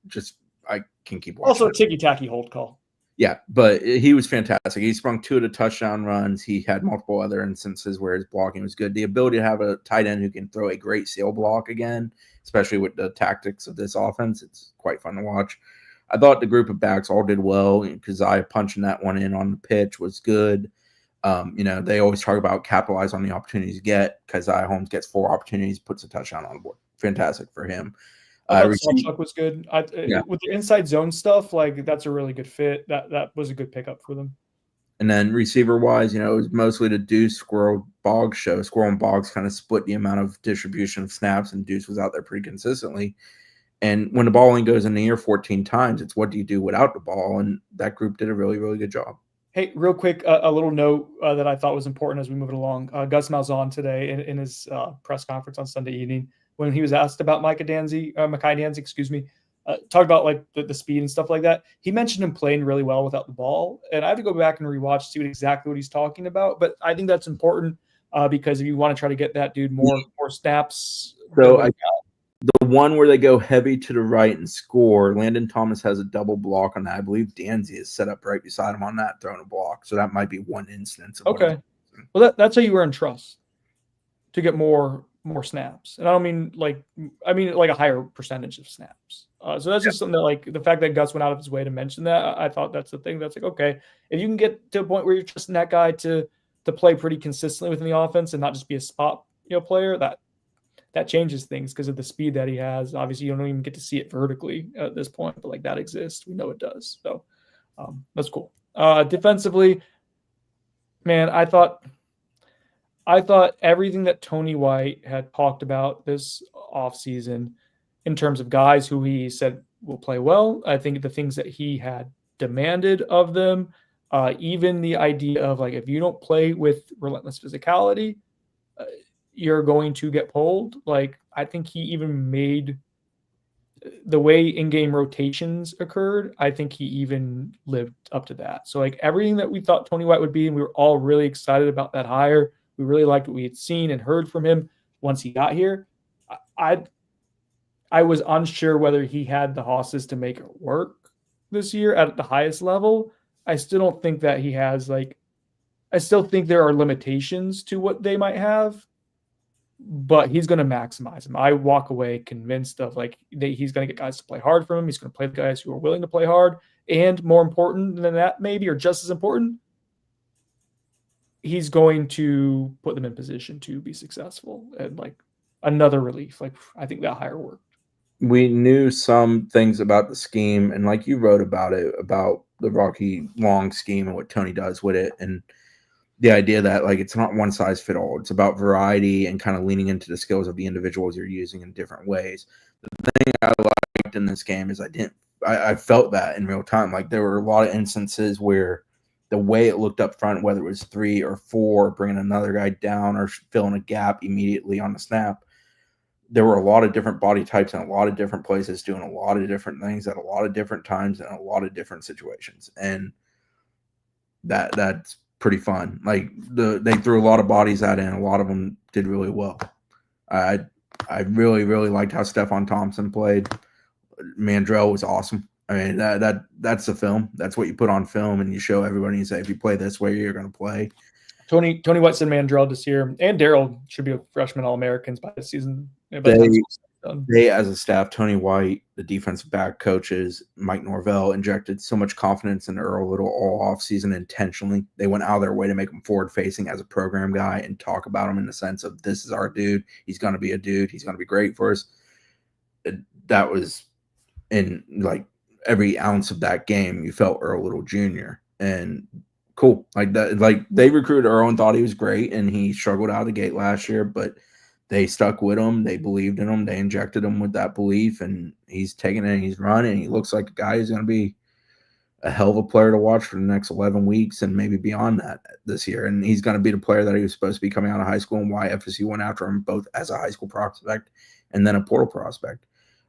I can keep watching. Also, ticky-tacky hold call. Yeah, but he was fantastic. He sprung 2 of the touchdown runs. He had multiple other instances where his blocking was good. The ability to have a tight end who can throw a great seal block again, especially with the tactics of this offense, it's quite fun to watch. I thought the group of backs all did well. Keziah punching that one in on the pitch was good. They always talk about capitalize on the opportunities you get. Keziah Holmes gets 4 opportunities, puts a touchdown on the board. Fantastic for him. Chuck was good. With the inside zone stuff, like that's a really good fit. That was a good pickup for them. And then receiver wise, it was mostly the Deuce Squirrel Boggs show. Squirrel and Boggs kind of split the amount of distribution of snaps, and Deuce was out there pretty consistently. And when the ball only goes in the air 14 times, it's what do you do without the ball? And that group did a really, really good job. Hey, real quick, a little note that I thought was important as we move it along. Gus Malzahn today in his press conference on Sunday evening, when he was asked about Mekhi Danzey, talked about like the speed and stuff like that. He mentioned him playing really well without the ball, and I have to go back and rewatch to see exactly what he's talking about. But I think that's important because if you want to try to get that dude more snaps. So the one where they go heavy to the right and score, Landon Thomas has a double block on that. I believe Danzey is set up right beside him on that, throwing a block. So that might be one instance. Okay. Well, that's how you earn trust to get more snaps. And I mean like a higher percentage of snaps. So that's just something that, like, the fact that Gus went out of his way to mention that, I thought that's the thing that's like, okay, if you can get to a point where you're trusting that guy to play pretty consistently within the offense and not just be a spot, player, that changes things because of the speed that he has. Obviously, you don't even get to see it vertically at this point, but like that exists. We know it does. So that's cool. Defensively, man, I thought everything that Tony White had talked about this offseason in terms of guys who he said will play well, I think the things that he had demanded of them, even the idea of like, if you don't play with relentless physicality, you're going to get pulled. Like, I think he even made the way in-game rotations occurred. I think he even lived up to that. So like everything that we thought Tony White would be, and we were all really excited about that hire. We really liked what we had seen and heard from him once he got here. I was unsure whether he had the hosses to make it work this year at the highest level. I still don't think that he has, like, I still think there are limitations to what they might have, but he's going to maximize them. I walk away convinced of like he's going to get guys to play hard for him. He's going to play the guys who are willing to play hard. And more important than that, maybe, or just as important, he's going to put them in position to be successful. And like another relief. Like, I think that hire worked. We knew some things about the scheme, and like you wrote about it, about the Rocky Long scheme and what Tony does with it. And the idea that like it's not one size fit all. It's about variety and kind of leaning into the skills of the individuals you're using in different ways. The thing I liked in this game is I felt that in real time. Like there were a lot of instances where the way it looked up front, whether it was 3 or 4, bringing another guy down or filling a gap immediately on the snap, there were a lot of different body types in a lot of different places doing a lot of different things at a lot of different times in a lot of different situations. And that's pretty fun. Like they threw a lot of bodies at it, and a lot of them did really well. I really, really liked how Stephon Thompson played. Mandrell was awesome. I mean, that's the film. That's what you put on film, and you show everybody and say, if you play this way, you're going to play. Tony White said Mandrell this year, and Darryl should be a freshman All-Americans by this season. They, as a staff, Tony White, the defensive back coaches, Mike Norvell, injected so much confidence in Earl Little all offseason intentionally. They went out of their way to make him forward-facing as a program guy and talk about him in the sense of, this is our dude. He's going to be a dude. He's going to be great for us. That was in like every ounce of that game, you felt Earl Little Jr. and cool. Like that, like they recruited Earl and thought he was great, and he struggled out of the gate last year, but they stuck with him. They believed in him. They injected him with that belief, and he's taking it and he's running. He looks like a guy who's going to be a hell of a player to watch for the next 11 weeks and maybe beyond that this year. And he's going to be the player that he was supposed to be coming out of high school, and why FSU went after him both as a high school prospect and then a portal prospect.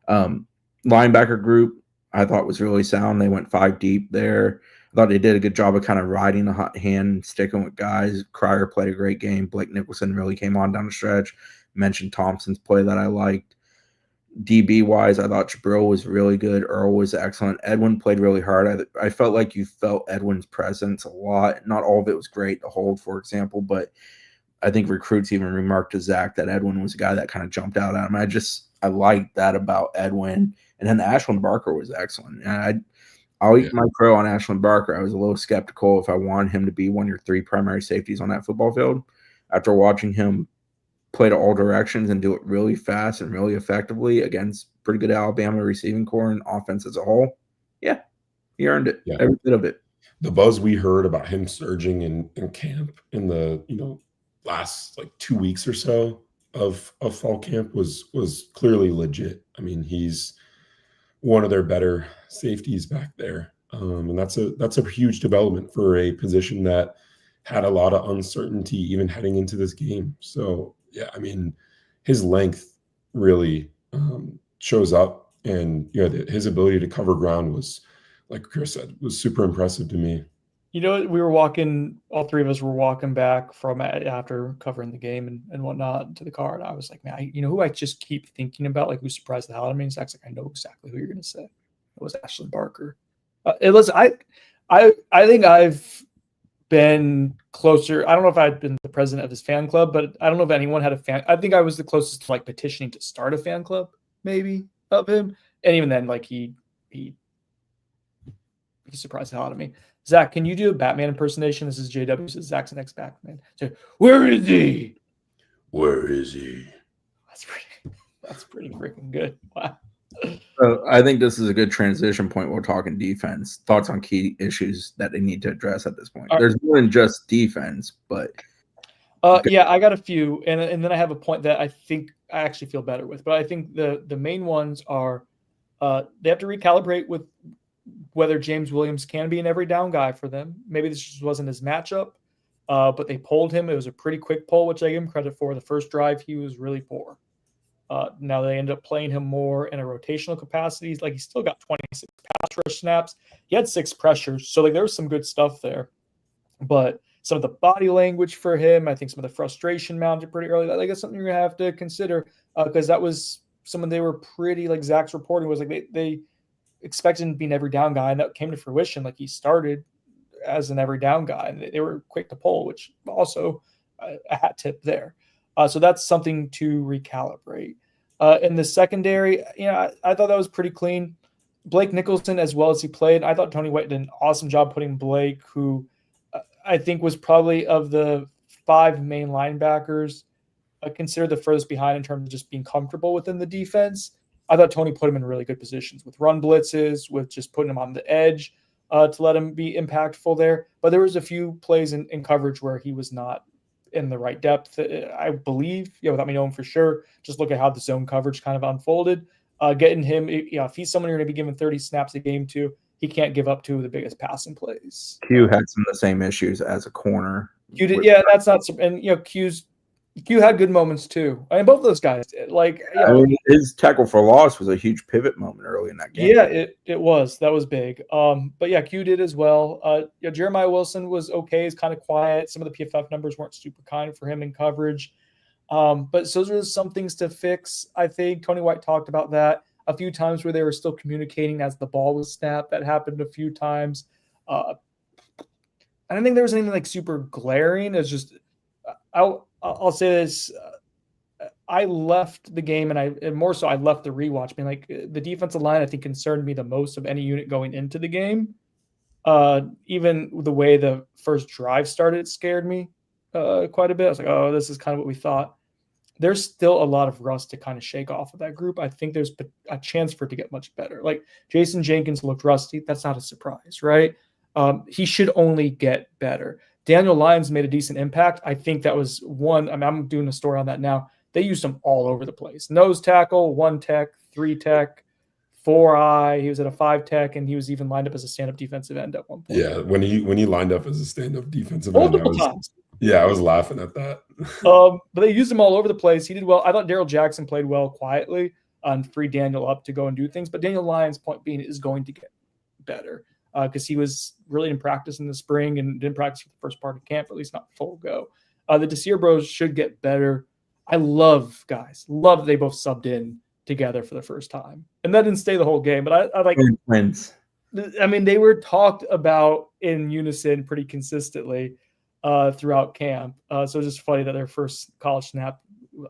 Linebacker group, I thought was really sound. They went 5 deep there. I thought they did a good job of kind of riding the hot hand, sticking with guys. Cryer played a great game. Blake Nicholson really came on down the stretch. Mentioned Thompson's play that I liked. DB-wise, I thought Jabril was really good. Earl was excellent. Edwin played really hard. I felt like you felt Edwin's presence a lot. Not all of it was great to hold, for example, but I think recruits even remarked to Zach that Edwin was a guy that kind of jumped out at him. I liked that about Edwin. And then Ashlyn Barker was excellent. And I'll eat my crow on Ashlyn Barker. I was a little skeptical if I wanted him to be one of your 3 primary safeties on that football field. After watching him play to all directions and do it really fast and really effectively against pretty good Alabama receiving core and offense as a whole, yeah, he earned it. Yeah. Every bit of it. The buzz we heard about him surging in camp in the last like 2 weeks or so of fall camp was clearly legit. I mean, he's one of their better safeties back there, and that's a huge development for a position that had a lot of uncertainty even heading into this game. So yeah, I mean, his length really shows up, and his ability to cover ground was, like Chris said, was super impressive to me. We were walking, all 3 of us were walking back from after covering the game and whatnot to the car. And I was like, man, who I just keep thinking about, like who surprised the hell out of me? And Zach's like, I know exactly who you're going to say. It was Ashlyn Barker. I think I've been closer. I don't know if I'd been the president of this fan club, but I don't know if anyone had a fan. I think I was the closest to like petitioning to start a fan club, maybe, of him. And even then, like he surprised the hell out of me. Zach, can you do a Batman impersonation? This is JW. Says Zach's the next Batman. So, where is he? Where is he? That's pretty freaking good. Wow. So I think this is a good transition point. We're talking defense. Thoughts on key issues that they need to address at this point. There's more than just defense, but yeah, I got a few, and then I have a point that I think I actually feel better with. But I think the main ones are they have to recalibrate with whether James Williams can be an every down guy for them. Maybe this just wasn't his matchup, but they pulled him. It was a pretty quick pull, which I give him credit for. The first drive, he was really poor. Now they end up playing him more in a rotational capacity. Like, he still got 26 pass rush snaps. He had 6 pressures. So, like, there was some good stuff there. But some of the body language for him, I think some of the frustration mounted pretty early. Like, that's something you're going to have to consider, because that was someone they were pretty, like Zach's reporting was like they expected him to be an every down guy, and that came to fruition. Like, he started as an every down guy, and they were quick to pull, which also a hat tip there. So that's something to recalibrate. In the secondary, I thought that was pretty clean. Blake Nicholson, as well as he played, I thought Tony White did an awesome job putting Blake, who I think was probably of the 5 main linebackers, considered the furthest behind in terms of just being comfortable within the defense. I thought Tony put him in really good positions with run blitzes, with just putting him on the edge to let him be impactful there. But there was a few plays in coverage where he was not in the right depth, I believe, without me knowing for sure. Just look at how the zone coverage kind of unfolded. Getting him, if he's someone you're going to be giving 30 snaps a game to, he can't give up to the biggest passing plays. Q had some of the same issues as a corner. Q did, that's not, and Q had good moments too. I mean, both of those guys did. Like, his tackle for loss was a huge pivot moment early in that game. Yeah, it was. That was big. But yeah, Q did as well. Jeremiah Wilson was okay. He's kind of quiet. Some of the PFF numbers weren't super kind for him in coverage. But those are some things to fix. I think Tony White talked about that a few times where they were still communicating as the ball was snapped. That happened a few times. I don't think there was anything like super glaring. It's just I'll say this. I left the game, and more so I left the rewatch being like, the defensive line, I think, concerned me the most of any unit going into the game. Even the way the first drive started scared me quite a bit. I was like, oh, this is kind of what we thought. there's still a lot of rust to kind of shake off of that group. I think there's a chance for it to get much better. Like Jason Jenkins looked rusty. That's not a surprise, right? He should only get better. Daniel Lyons made a decent impact. I think that was one. I mean, I'm doing a story on that now. They used him all over the place. Nose tackle, 1 tech, 3 tech, 4 He was at a 5 tech, and he was even lined up as a stand-up defensive end at one point. Yeah, when he lined up as a stand-up defensive end, Multiple times. Yeah, I was laughing at that. But they used him all over the place. He did well. I thought Daryl Jackson played well quietly and freed Daniel up to go and do things. But Daniel Lyons, point being, is going to get better because he was really in practice in the spring and didn't practice for the first part of camp, or at least not full go. The Desir bros should get better. I love that they both subbed in together for the first time. And that didn't stay the whole game. But I like twins. I mean, they were talked about in unison pretty consistently throughout camp. So it's just funny that their first college snap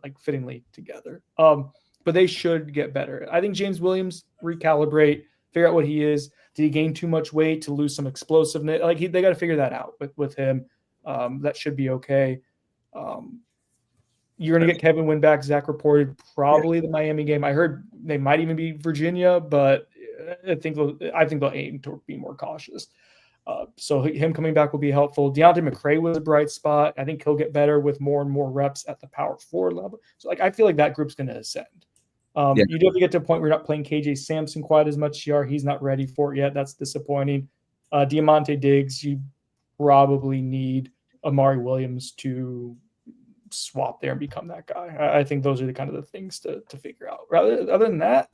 like fittingly together. But they should get better. I think James Williams recalibrate, figure out what he is. Did he gain too much weight to lose some explosiveness? Like they got to figure that out with him. That should be okay. You're going to get Kevin Wynn back. Zach reported probably the Miami game. I heard they might even be Virginia, but I think they'll aim to be more cautious. So him coming back will be helpful. Deontay McCray was a bright spot. I think he'll get better with more and more reps at the power forward level. So I feel like that group's going to ascend. You do have to get to a point where you're not playing KJ Sampson quite as much. He's not ready for it yet. That's disappointing. Diamante Diggs, you probably need Amari Williams to swap there and become that guy. I think those are the kind of the things to figure out. Other than that,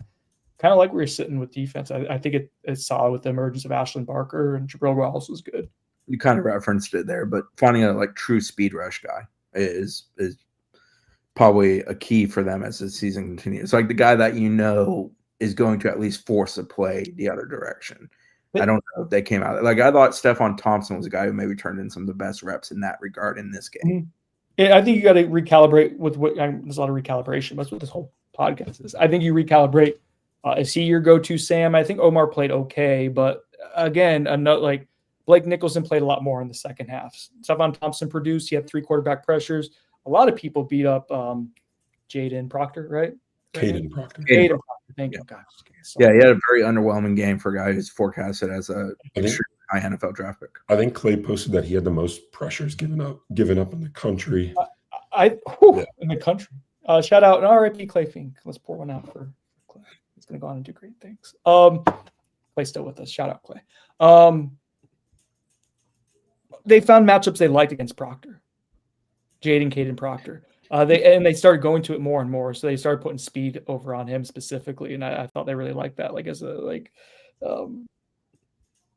kind of like we were sitting with defense. I think it's solid with the emergence of Ashlyn Barker, and Jabril Ross was good. You kind of referenced it there, but finding a like true speed rush guy is probably a key for them as the season continues. Like the guy that is going to at least force a play the other direction. I don't know if they came out. Like I thought Stephon Thompson was a guy who maybe turned in some of the best reps in that regard in this game. Mm-hmm. Yeah, I think you got to recalibrate with what there's a lot of recalibration. That's what this whole podcast is. I think you recalibrate. Is he your go-to Sam? I think Omar played okay, but again, like Blake Nicholson played a lot more in the second half. Stephon Thompson produced. He had 3 quarterback pressures. A lot of people beat up Jaden Proctor, right? Caden Proctor. Caden Proctor. Thank you, guys. Yeah, he had a very underwhelming game for a guy who's forecasted as a extremely high NFL draft pick. I think Clay posted that he had the most pressures given up in the country. In the country. Shout out and RIP Clay Fink. Let's pour one out for Clay. He's going to go on and do great things. Clay's still with us. Shout out Clay. They found matchups they liked against Proctor. Caden Proctor. They started going to it more and more. So they started putting speed over on him specifically. And I thought they really liked that,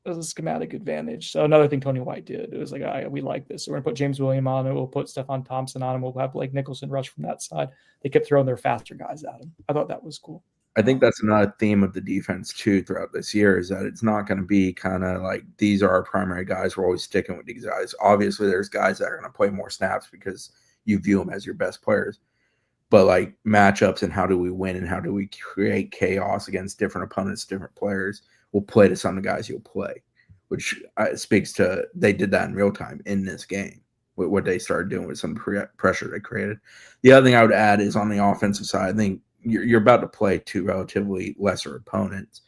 as a schematic advantage. So another thing Tony White did, it was like, we like this. So we're going to put James Williams on it. We'll put Stephon Thompson on him. We'll have Blake Nicholson rush from that side. They kept throwing their faster guys at him. I thought that was cool. I think that's another theme of the defense too throughout this year is that it's not going to be kind of like these are our primary guys. We're always sticking with these guys. Obviously, there's guys that are going to play more snaps because you view them as your best players. But like matchups and how do we win and how do we create chaos against different opponents, different players, will play to some of the guys you'll play, which speaks to they did that in real time in this game. With what they started doing with some pressure they created. The other thing I would add is on the offensive side, I think you're about to play 2 relatively lesser opponents,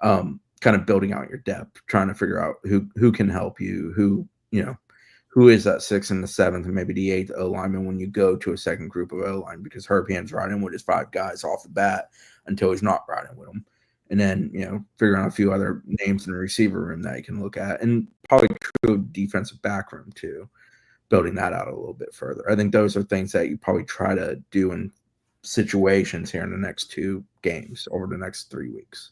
kind of building out your depth, trying to figure out who can help you, who is that 6th and the 7th and maybe the 8th O lineman when you go to a second group of O line, because Herb Hand's riding with his 5 guys off the bat until he's not riding with them. And then, figuring out a few other names in the receiver room that you can look at, and probably true defensive back room too, building that out a little bit further. I think those are things that you probably try to do in situations here in the next 2 games over the next 3 weeks.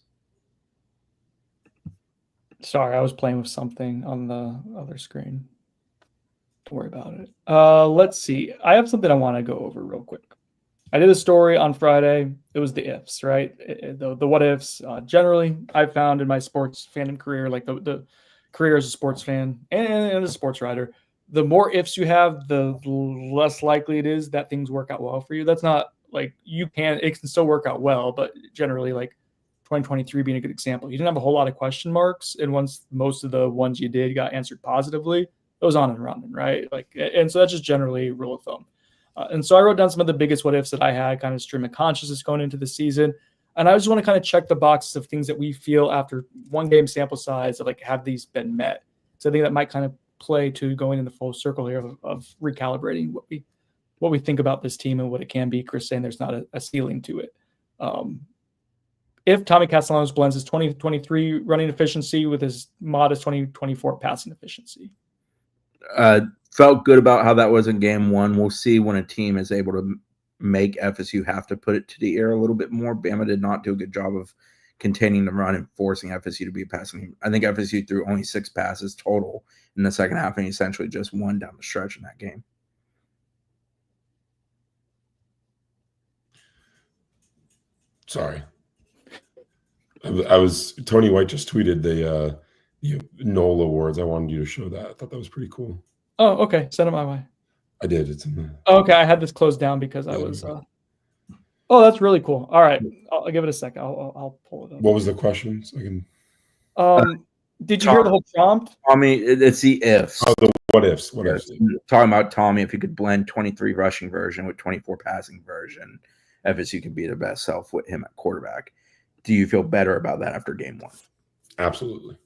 Sorry, I was playing with something on the other screen. Don't worry about it. Let's see. I have something I want to go over real quick. I did a story on Friday. It was the ifs, right? The what ifs. Generally, I've found in my sports fandom career, like the career as a sports fan and as a sports writer, the more ifs you have, the less likely it is that things work out well for you. That's not like it can still work out well, but generally, like 2023 being a good example, you didn't have a whole lot of question marks, and once most of the ones you did got answered positively, it was on and running, right? And so that's just generally rule of thumb. And so I wrote down some of the biggest what ifs that I had, kind of stream of consciousness going into the season. And I just want to kind of check the boxes of things that we feel after one game sample size of like, have these been met? So I think that might kind of play to going in the full circle here of recalibrating what we think about this team and what it can be. Chris saying there's not a ceiling to it. If Tommy Castellanos blends his 2023 running efficiency with his modest 2024 passing efficiency. Felt good about how that was in game one. We'll see when a team is able to make FSU have to put it to the air a little bit more. Bama did not do a good job of containing the run and forcing FSU to be a passing team. I think FSU threw only 6 passes total in the second half and essentially just one down the stretch in that game. Sorry. I was Tony White just tweeted the Nola Awards. I wanted you to show that. I thought that was pretty cool. Oh, okay. Send it my way. I did. It's in the. Okay, I had this closed down because I was. Oh, that's really cool. All right, I'll give it a second. I'll pull it up. What was the question? So I can. Did you hear the whole prompt? Tommy, it's the ifs. Oh, the what ifs. What ifs? Talking about Tommy, if he could blend 23 rushing version with 24 passing version, FSU could be the best self with him at quarterback. Do you feel better about that after game one? Absolutely.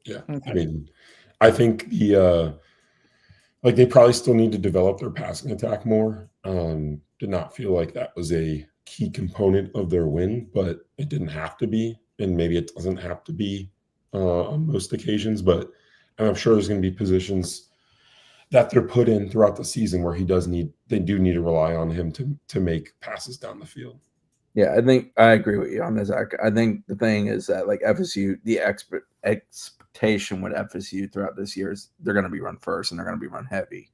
Yeah. Okay. I mean, I think they probably still need to develop their passing attack more. Did not feel like that was a key component of their win, but it didn't have to be, and maybe it doesn't have to be on most occasions. But I'm sure there's going to be positions that they're put in throughout the season where they do need to rely on him to make passes down the field. Yeah, I think I agree with you on this, Zach. I think the thing is that like FSU, the expectation with FSU throughout this year is they're going to be run first and they're going to be run heavy.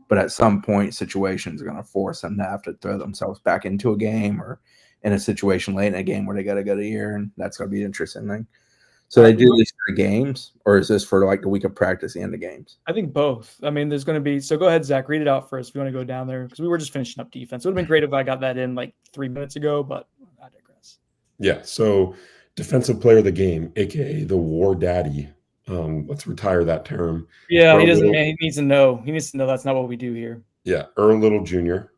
But at some point, situations are going to force them to have to throw themselves back into a game or in a situation late in a game where they got to go to year, and that's going to be an interesting thing. So they do these for games, or is this for like the week of practice and the games? I think both. I mean, there's going to be – so go ahead, Zach. Read it out first if you want to go down there because we were just finishing up defense. It would have been great if I got that in like 3 minutes ago, but I digress. Yeah, so defensive player of the game, a.k.a. the War Daddy. Let's retire that term. Yeah, he doesn't – he needs to know. He needs to know that's not what we do here. Yeah, Earl Little Jr.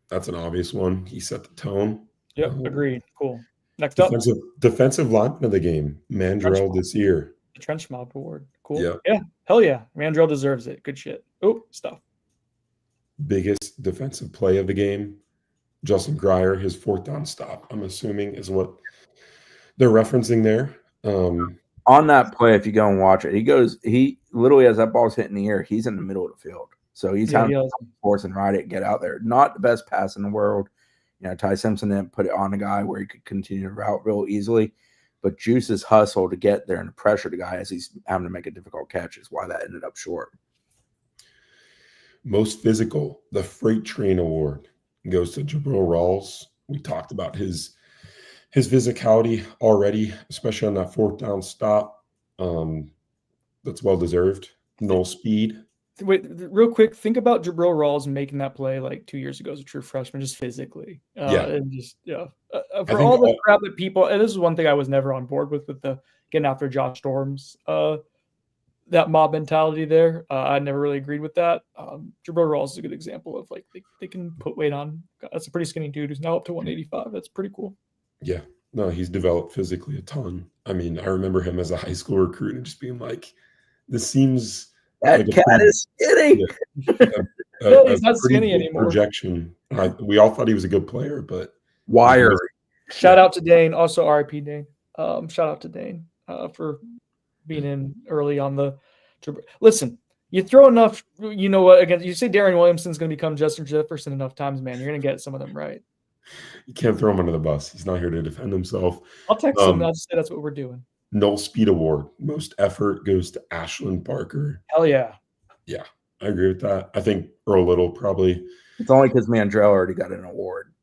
That's an obvious one. He set the tone. Yep, agreed. Cool. Next up. Defensive lineman of the game, Mandrell this year. The Trench Mob Award. Cool. Yeah. Yeah. Hell yeah. Mandrell deserves it. Good shit. Oh, stuff. Biggest defensive play of the game, Justin Grier, his 4th down stop, I'm assuming is what they're referencing there. On that play, if you go and watch it, he literally, as that ball's hitting the air, he's in the middle of the field. So he's having to force and ride it, get out there. Not the best pass in the world. You know, Ty Simpson didn't put it on the guy where he could continue to route real easily. But Juice's hustle to get there and to pressure the guy as he's having to make a difficult catch is why that ended up short. Most physical, the Freight Train Award goes to Jabril Rawls. We talked about his physicality already, especially on that 4th down stop. That's well-deserved. No speed. Wait, real quick, think about Jabril Rawls making that play like 2 years ago as a true freshman, just physically. And just, for all the crap that people, and this is one thing I was never on board with the getting after Josh Storms, that mob mentality there. I never really agreed with that. Jabril Rawls is a good example of like they can put weight on. That's a pretty skinny dude who's now up to 185. That's pretty cool. Yeah. No, he's developed physically a ton. I mean, I remember him as a high school recruit and just being like, this seems – that like cat is skinny. He's not skinny anymore. Projection. We all thought he was a good player, but wire. Shout out to Dane. Also, RIP Dane. Shout out to Dane for being in early on the. Listen, you throw enough. You know what? Again, you say Darren Williamson's going to become Justin Jefferson enough times, man. You're going to get some of them right. You can't throw him under the bus. He's not here to defend himself. I'll text him. I'll just say that's what we're doing. No Speed Award. Most effort goes to Ashlyn Parker. Hell yeah. Yeah, I agree with that. I think Earl Little probably. It's only because Mandrell already got an award.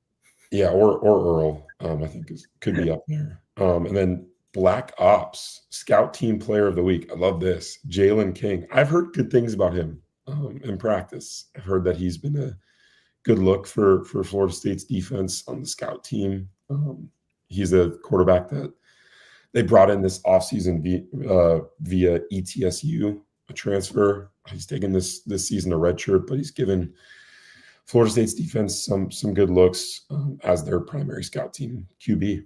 Yeah, or Earl, I think could be up there. And then Black Ops, Scout Team Player of the Week. I love this. Jalen King. I've heard good things about him in practice. I've heard that he's been a good look for Florida State's defense on the scout team. He's a quarterback that they brought in this offseason via ETSU, a transfer. He's taken this season a redshirt, but he's given Florida State's defense, some good looks as their primary scout team QB.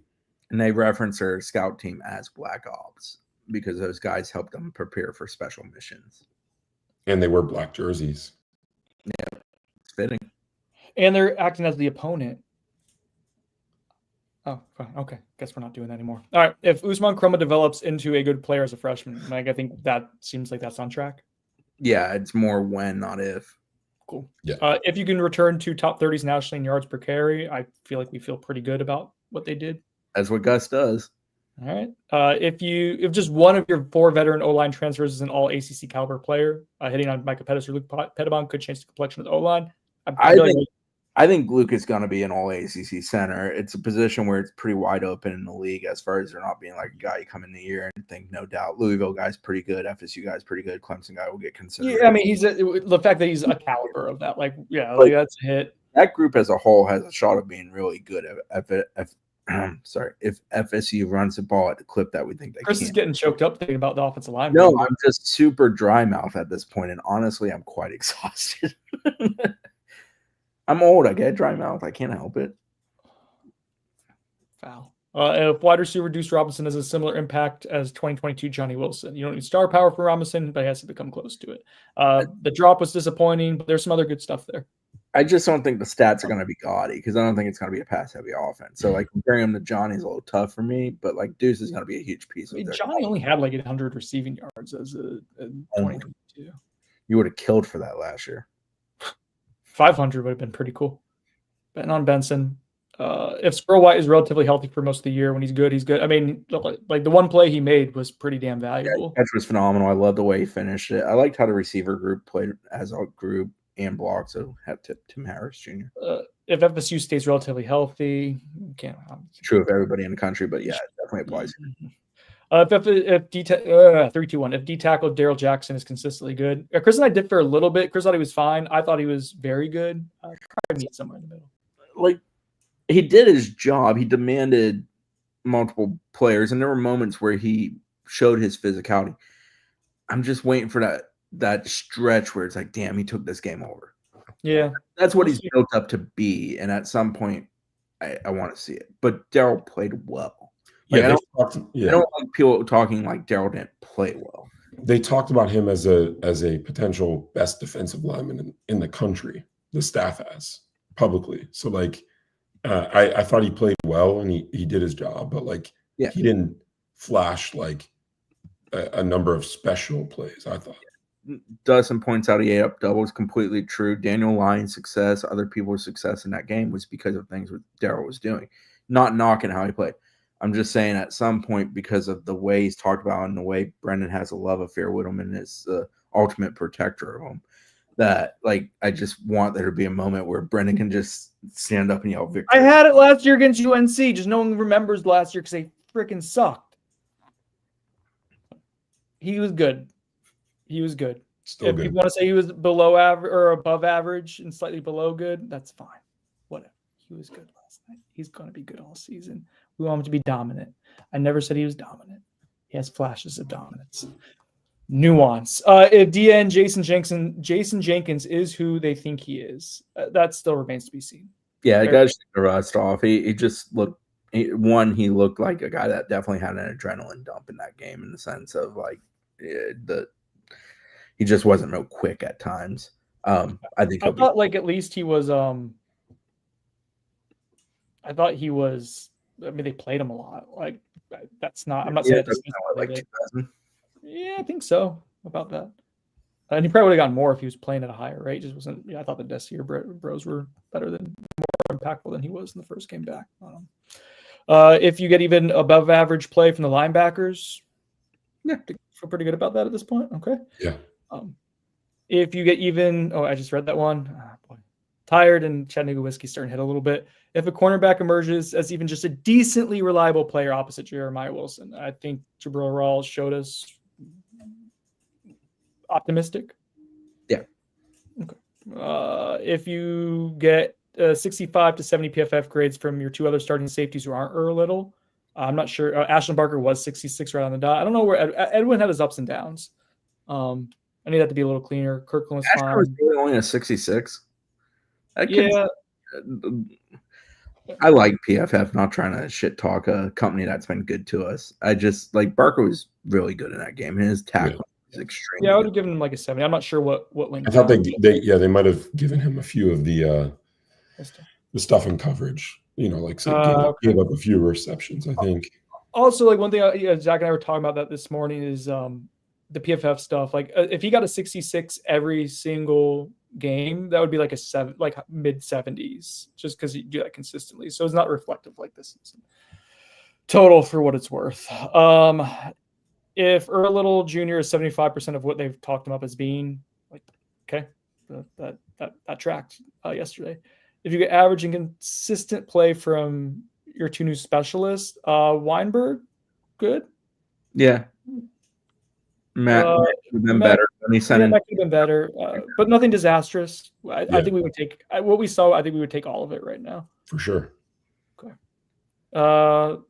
And they reference their scout team as Black Ops because those guys helped them prepare for special missions. And they wear black jerseys. Yeah, it's fitting. And they're acting as the opponent. Oh, fine. Okay. Guess we're not doing that anymore. All right. If Usman Chroma develops into a good player as a freshman, Mike, I think that seems like that's on track. Yeah, it's more when, not if. Cool. Yeah. If you can return to top 30s nationally in yards per carry, I feel like we feel pretty good about what they did. That's what Gus does. All right. If just one of your 4 veteran O-line transfers is an all ACC caliber player, hitting on Micah Pettis or Luke Pettibon could change the complexion of the O-line. I think Luke is going to be an all ACC center. It's a position where it's pretty wide open in the league as far as there not being like a guy you come in the year and think, no doubt, Louisville guy's pretty good, FSU guy's pretty good, Clemson guy will get considered. Yeah, I mean, the fact that he's a caliber of that, like that's a hit. That group as a whole has a shot of being really good if FSU runs the ball at the clip that we think they Chris can. is getting choked up thinking about the offensive line. No, I'm just super dry mouth at this point, and honestly, I'm quite exhausted. I'm old. I get dry mouth. I can't help it. Foul. If wide receiver Deuce Robinson has a similar impact as 2022 Johnny Wilson, you don't need star power for Robinson, but he has to become close to it. The drop was disappointing, but there's some other good stuff there. I just don't think the stats are going to be gaudy because I don't think it's going to be a pass-heavy offense. So, like, comparing him to Johnny is a little tough for me, but, like, Deuce is going to be a huge piece of it. Johnny only had, like, 800 receiving yards as a 2022. You would have killed for that last year. 500 would have been pretty cool. Betting on Benson. If Squirrel White is relatively healthy for most of the year, when he's good, he's good. I mean, like the one play he made was pretty damn valuable. Yeah, catch was phenomenal. I love the way he finished it. I liked how the receiver group played as a group and blocked. So have Tim Harris Jr. If FSU stays relatively healthy, can't. True of everybody in the country, but yeah, it definitely applies. If D 3-2-1, if D tackle Daryl Jackson is consistently good, Chris and I differ a little bit. Chris thought he was fine. I thought he was very good. Probably meet somewhere in the middle. Like, he did his job. He demanded multiple players, and there were moments where he showed his physicality. I'm just waiting for that stretch where it's like, damn, he took this game over. Yeah, that's what he's built up to be, and at some point, I want to see it. But Daryl played well. Like, I don't like people talking like Daryl didn't play well. They talked about him as a potential best defensive lineman in the country. The staff has publicly. So like, I thought he played well and he did his job, but like, he didn't flash like a number of special plays. I thought. Dustin points out he ate up doubles. Completely true. Daniel Lyon's success, other people's success in that game was because of things what Daryl was doing. Not knocking how he played. I'm just saying at some point, because of the way he's talked about and the way Brendan has a love affair with him and is the ultimate protector of him, that like I just want there to be a moment where Brendan can just stand up and yell victory. I had it last year against UNC. Just no one remembers last year because they freaking sucked. He was good. He was good. Still if good. you want to say he was below average or above average and slightly below good, that's fine. Whatever. He was good last night. He's going to be good all season. We want him to be dominant. I never said he was dominant. He has flashes of dominance. Nuance. If DN Jason Jenkins is who they think he is, that still remains to be seen. Yeah, the guy just took the rust off. He just looked. He looked like a guy that definitely had an adrenaline dump in that game, in the sense of like he just wasn't real quick at times. I thought like at least he was. I thought he was. I mean, they played him a lot. Like that's not. I'm not saying like 2000. Yeah, I think so. About that. And he probably would have gotten more if he was playing at a higher rate. Just wasn't. Yeah, I thought the Desier Bros were more impactful than he was in the first game back. If you get even above average play from the linebackers, yeah, I feel pretty good about that at this point. Okay. Yeah. If you get even, I just read that one. Boy. Tired and Chattanooga whiskey starting to hit a little bit. If a cornerback emerges as even just a decently reliable player opposite Jeremiah Wilson, I think Jabril Rawls showed us optimistic. Yeah. Okay. If you get 65 to 70 PFF grades from your two other starting safeties who aren't Little, I'm not sure. Ashton Barker was 66 right on the dot. I don't know where Edwin had his ups and downs. I need that to be a little cleaner. Kirkland was fine. Was really only a 66. Yeah. I like PFF, not trying to shit talk a company that's been good to us. I just like Barker was really good in that game. His tackle was extremely. Yeah, I would good. have given him like a 70. I'm not sure what went. I thought they might have given him a few of the stuff in coverage. Like gave up a few receptions, I think. Also, like one thing, Zach and I were talking about that this morning is the PFF stuff. Like if he got a 66 every single game, that would be like a 7, like mid 70s, just because you do that consistently. So it's not reflective like this season. Total for what it's worth. If Earl Little Jr. is 75% of what they've talked him up as being, like, okay, that tracked yesterday. If you get average and consistent play from your two new specialists, Weinberg, good. Yeah. Matt could have been better. Matt could have been better, but nothing disastrous. I think we would take what we saw. I think we would take all of it right now. For sure. Okay.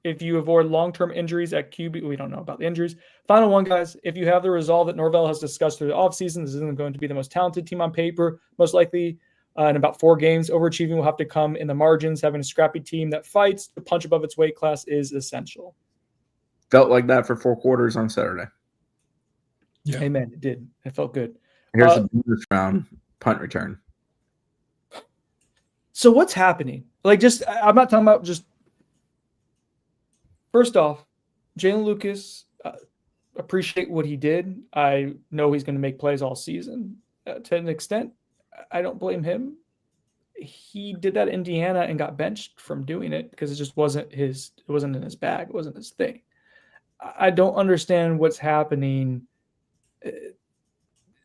If you avoid long-term injuries at QB, we don't know about the injuries. Final one, guys. If you have the resolve that Norvell has discussed through the offseason, this isn't going to be the most talented team on paper. Most likely, in about 4 games, overachieving will have to come in the margins. Having a scrappy team that fights to punch above its weight class is essential. Felt like that for 4 quarters on Saturday. Yeah. Amen. It did. It felt good. Here's the bonus round punt return. So what's happening? Like, I'm not talking about just. First off, Jalen Lucas, appreciate what he did. I know he's going to make plays all season to an extent. I don't blame him. He did that in Indiana and got benched from doing it because it just wasn't in his bag. It wasn't his thing. I don't understand what's happening.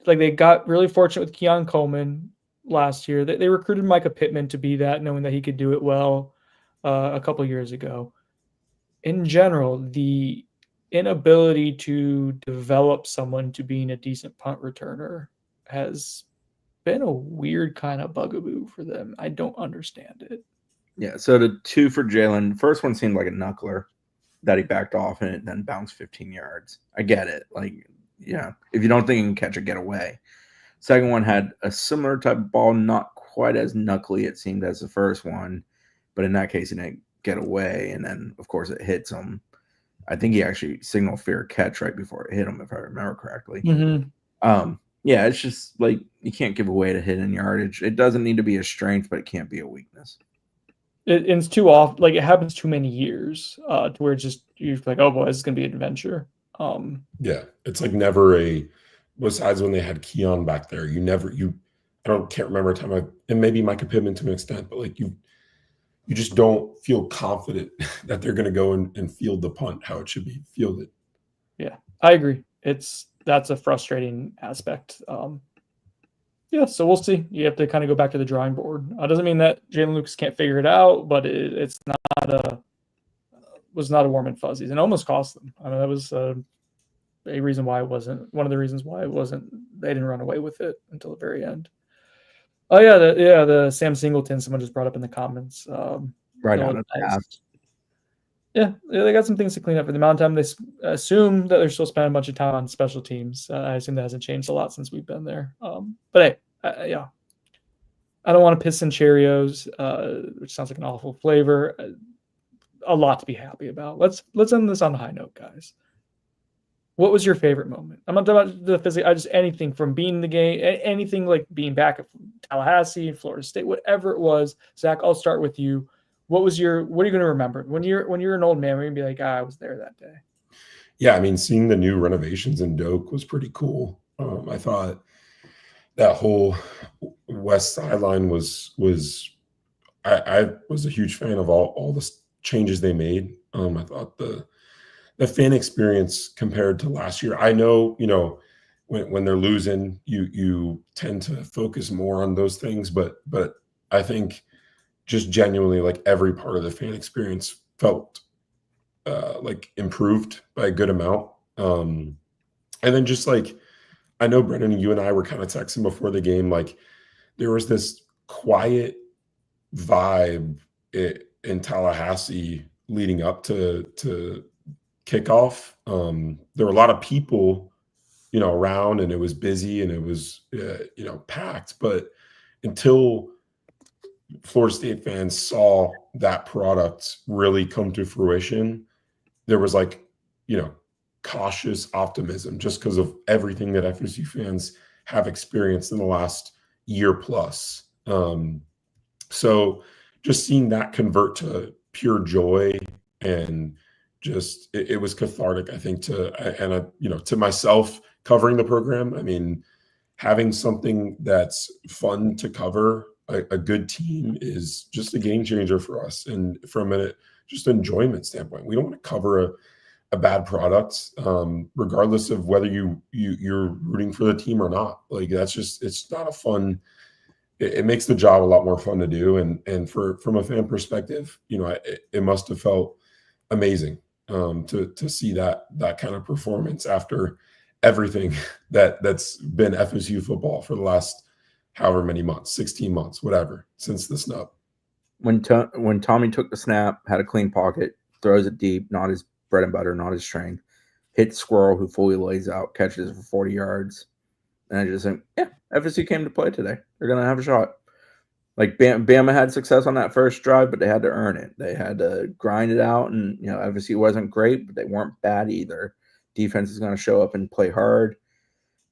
Like, they got really fortunate with Keon Coleman last year. They recruited Micah Pittman to be that, knowing that he could do it well a couple years ago. In general, the inability to develop someone to being a decent punt returner has been a weird kind of bugaboo for them. I don't understand it. Yeah, so the 2 for Jalen, first one seemed like a knuckler that he backed off and it then bounced 15 yards. I get it. Like, yeah, if you don't think you can catch it, get away. Second one had a similar type of ball, not quite as knuckly, it seemed, as the first one. But in that case, he didn't get away. And then, of course, it hits him. I think he actually signaled fair catch right before it hit him, if I remember correctly. Mm-hmm. Yeah, it's just like you can't give away to hidden yardage. It doesn't need to be a strength, but it can't be a weakness. It's too often, like it happens too many years to where it's just you're like, oh boy, this is gonna be an adventure. Yeah, it's like never besides when they had Keon back there, can't remember a time and maybe Micah Pittman to an extent, but like you just don't feel confident that they're gonna go and field the punt how it should be fielded. Yeah, I agree. That's a frustrating aspect. Yeah, so we'll see. You have to kind of go back to the drawing board. Doesn't mean that Jalen Lucas can't figure it out, but it's was not a warm and fuzzies, and almost cost them. I mean, that was a reason why it wasn't one of the reasons why it wasn't. They didn't run away with it until the very end. Oh yeah, the Sam Singleton. Someone just brought up in the comments. Right out of the half. Yeah, they got some things to clean up. For the amount of time they assume that they're still spending a bunch of time on special teams. I assume that hasn't changed a lot since we've been there. But hey, yeah, I don't want to piss in Cheerios, which sounds like an awful flavor. A lot to be happy about. Let's end this on a high note, guys. What was your favorite moment? I'm not talking about the physical. Just anything from being in the game, anything like being back at Tallahassee, Florida State, whatever it was. Zach, I'll start with you. What are you going to remember when you're an old man? We're gonna be like, I was there that day. Yeah, I mean, seeing the new renovations in Doak was pretty cool. I thought that whole west sideline was I was a huge fan of all the changes they made. I thought the fan experience compared to last year. I know, when they're losing, you tend to focus more on those things, but I think just genuinely, like, every part of the fan experience felt like improved by a good amount. And then just like, I know Brennan, you and I were kind of texting before the game, like there was this quiet vibe in Tallahassee leading up to kickoff. There were a lot of people, around, and it was busy and it was, packed, but until Florida State fans saw that product really come to fruition, there was like, cautious optimism just because of everything that FSU fans have experienced in the last year plus. So just seeing that convert to pure joy and just it was cathartic, I think, to myself covering the program. I mean, having something that's fun to cover, a good team is just a game changer for us. And from a just enjoyment standpoint, we don't want to cover a bad product, regardless of whether you're rooting for the team or not. Like that's just, it's not a fun. It makes the job a lot more fun to do. And from a fan perspective, it must have felt amazing to see that kind of performance after everything that's been FSU football for the last however many months, 16 months, whatever, since the snub. When Tommy took the snap, had a clean pocket, throws it deep, not his bread and butter, not his strength, hits Squirrel, who fully lays out, catches it for 40 yards. And I just think, yeah, FSU came to play today. They're going to have a shot. Like Bama had success on that first drive, but they had to earn it. They had to grind it out. And, FSU wasn't great, but they weren't bad either. Defense is going to show up and play hard.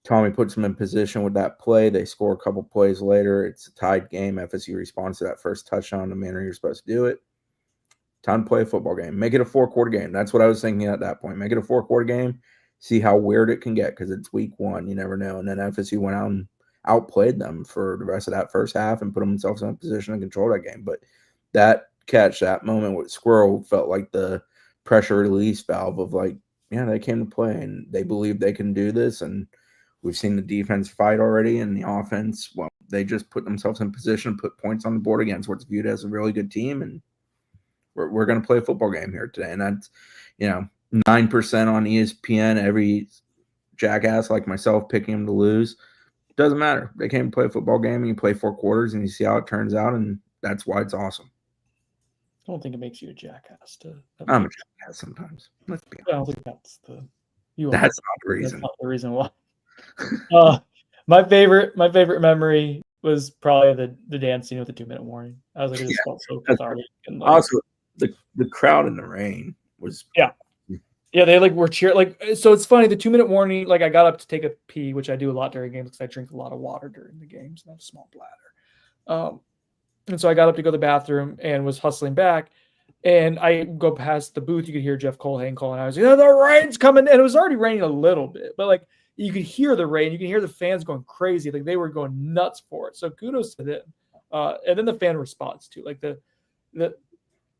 Tommy puts them in position with that play. They score a couple plays later. It's a tied game. FSU responds to that first touchdown in the manner you're supposed to do it. Time to play a football game. Make it a 4-quarter game. That's what I was thinking at that point. Make it a 4-quarter game. See how weird it can get because it's week 1. You never know. And then FSU went out and outplayed them for the rest of that first half and put themselves in a position to control that game. But that catch, that moment with Squirrel felt like the pressure release valve of like, yeah, they came to play and they believe they can do this. And we've seen the defense fight already, and the offense, well, they just put themselves in position to put points on the board against what's viewed as a really good team. And we're going to play a football game here today. And that's, 9% on ESPN, every jackass like myself picking them to lose. Doesn't matter. They came to play a football game, and you play 4 quarters, and you see how it turns out, and that's why it's awesome. I don't think it makes you a jackass. I'm a jackass sometimes. Let's be honest. I don't think that's the reason. That's not the reason why. My favorite memory was probably the dancing with the 2-minute warning. I was like, it just felt so cathartic. And also, the crowd in the rain was Yeah, they were cheering. So it's funny, the 2-minute warning, I got up to take a pee, which I do a lot during games because I drink a lot of water during the games and I have a small bladder. And so I got up to go to the bathroom and was hustling back. And I go past the booth, you could hear Jeff Colhane calling. I was like, the rain's coming. And it was already raining a little bit, but you could hear the rain. You can hear the fans going crazy. They were going nuts for it. So kudos to them. And then the fan response too.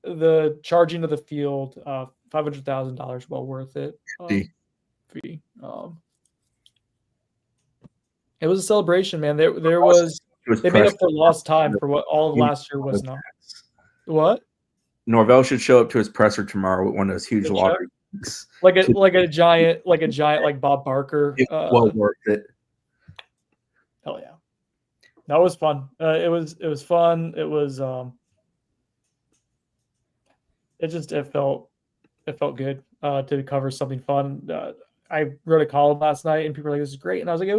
The charging of the field, $500,000, well worth it. Fee. It was a celebration, man. They made up for lost time for what all of last year was not. What? Norvell should show up to his presser tomorrow with one of those huge lottery. Like a giant like Bob Barker. Well worth it. Hell yeah. That was fun. It was fun. It was it felt good to cover something fun. I wrote a column last night and people were like, this is great. And I was like,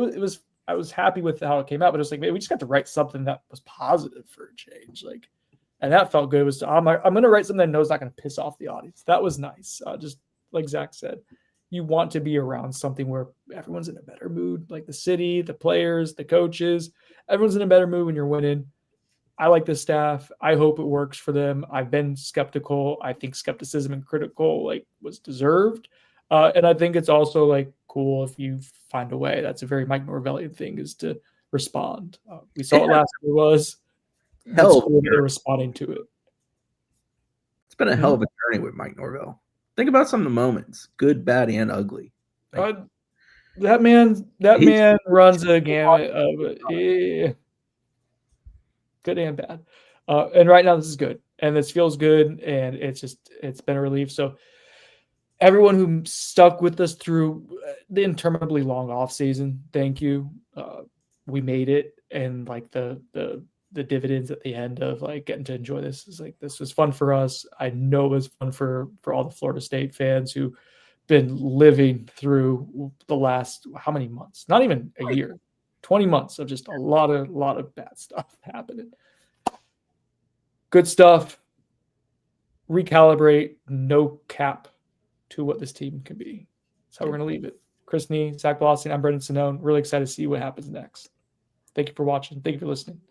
I was happy with how it came out, but it was like, man, we just got to write something that was positive for a change. And that felt good. It was I'm going to write something that I know is not going to piss off the audience. That was nice. Just like Zach said, you want to be around something where everyone's in a better mood, like the city, the players, the coaches, everyone's in a better mood when you're winning. I like the staff. I hope it works for them. I've been skeptical. I think skepticism and critical was deserved. And I think it's also cool if you find a way. That's a very Mike Norvellian thing, is to respond. We saw it last year was hell. They're responding to it. It's been a hell of a journey with Mike Norvell. Think about some of the moments, good, bad, and ugly. That man runs a gamut of good and bad. And right now this is good. And this feels good. And it's been a relief. So everyone who stuck with us through the interminably long off season, thank you. We made it. And the dividends at the end of getting to enjoy this is this was fun for us. I know it was fun for all the Florida State fans who've been living through the last, how many months? Not even a year, 20 months of just a lot of bad stuff happening. Good stuff. Recalibrate. No cap to what this team can be. That's how we're going to leave it. Chris Nee, Zach Blossing, I'm Brendan Sinone. Really excited to see what happens next. Thank you for watching. Thank you for listening.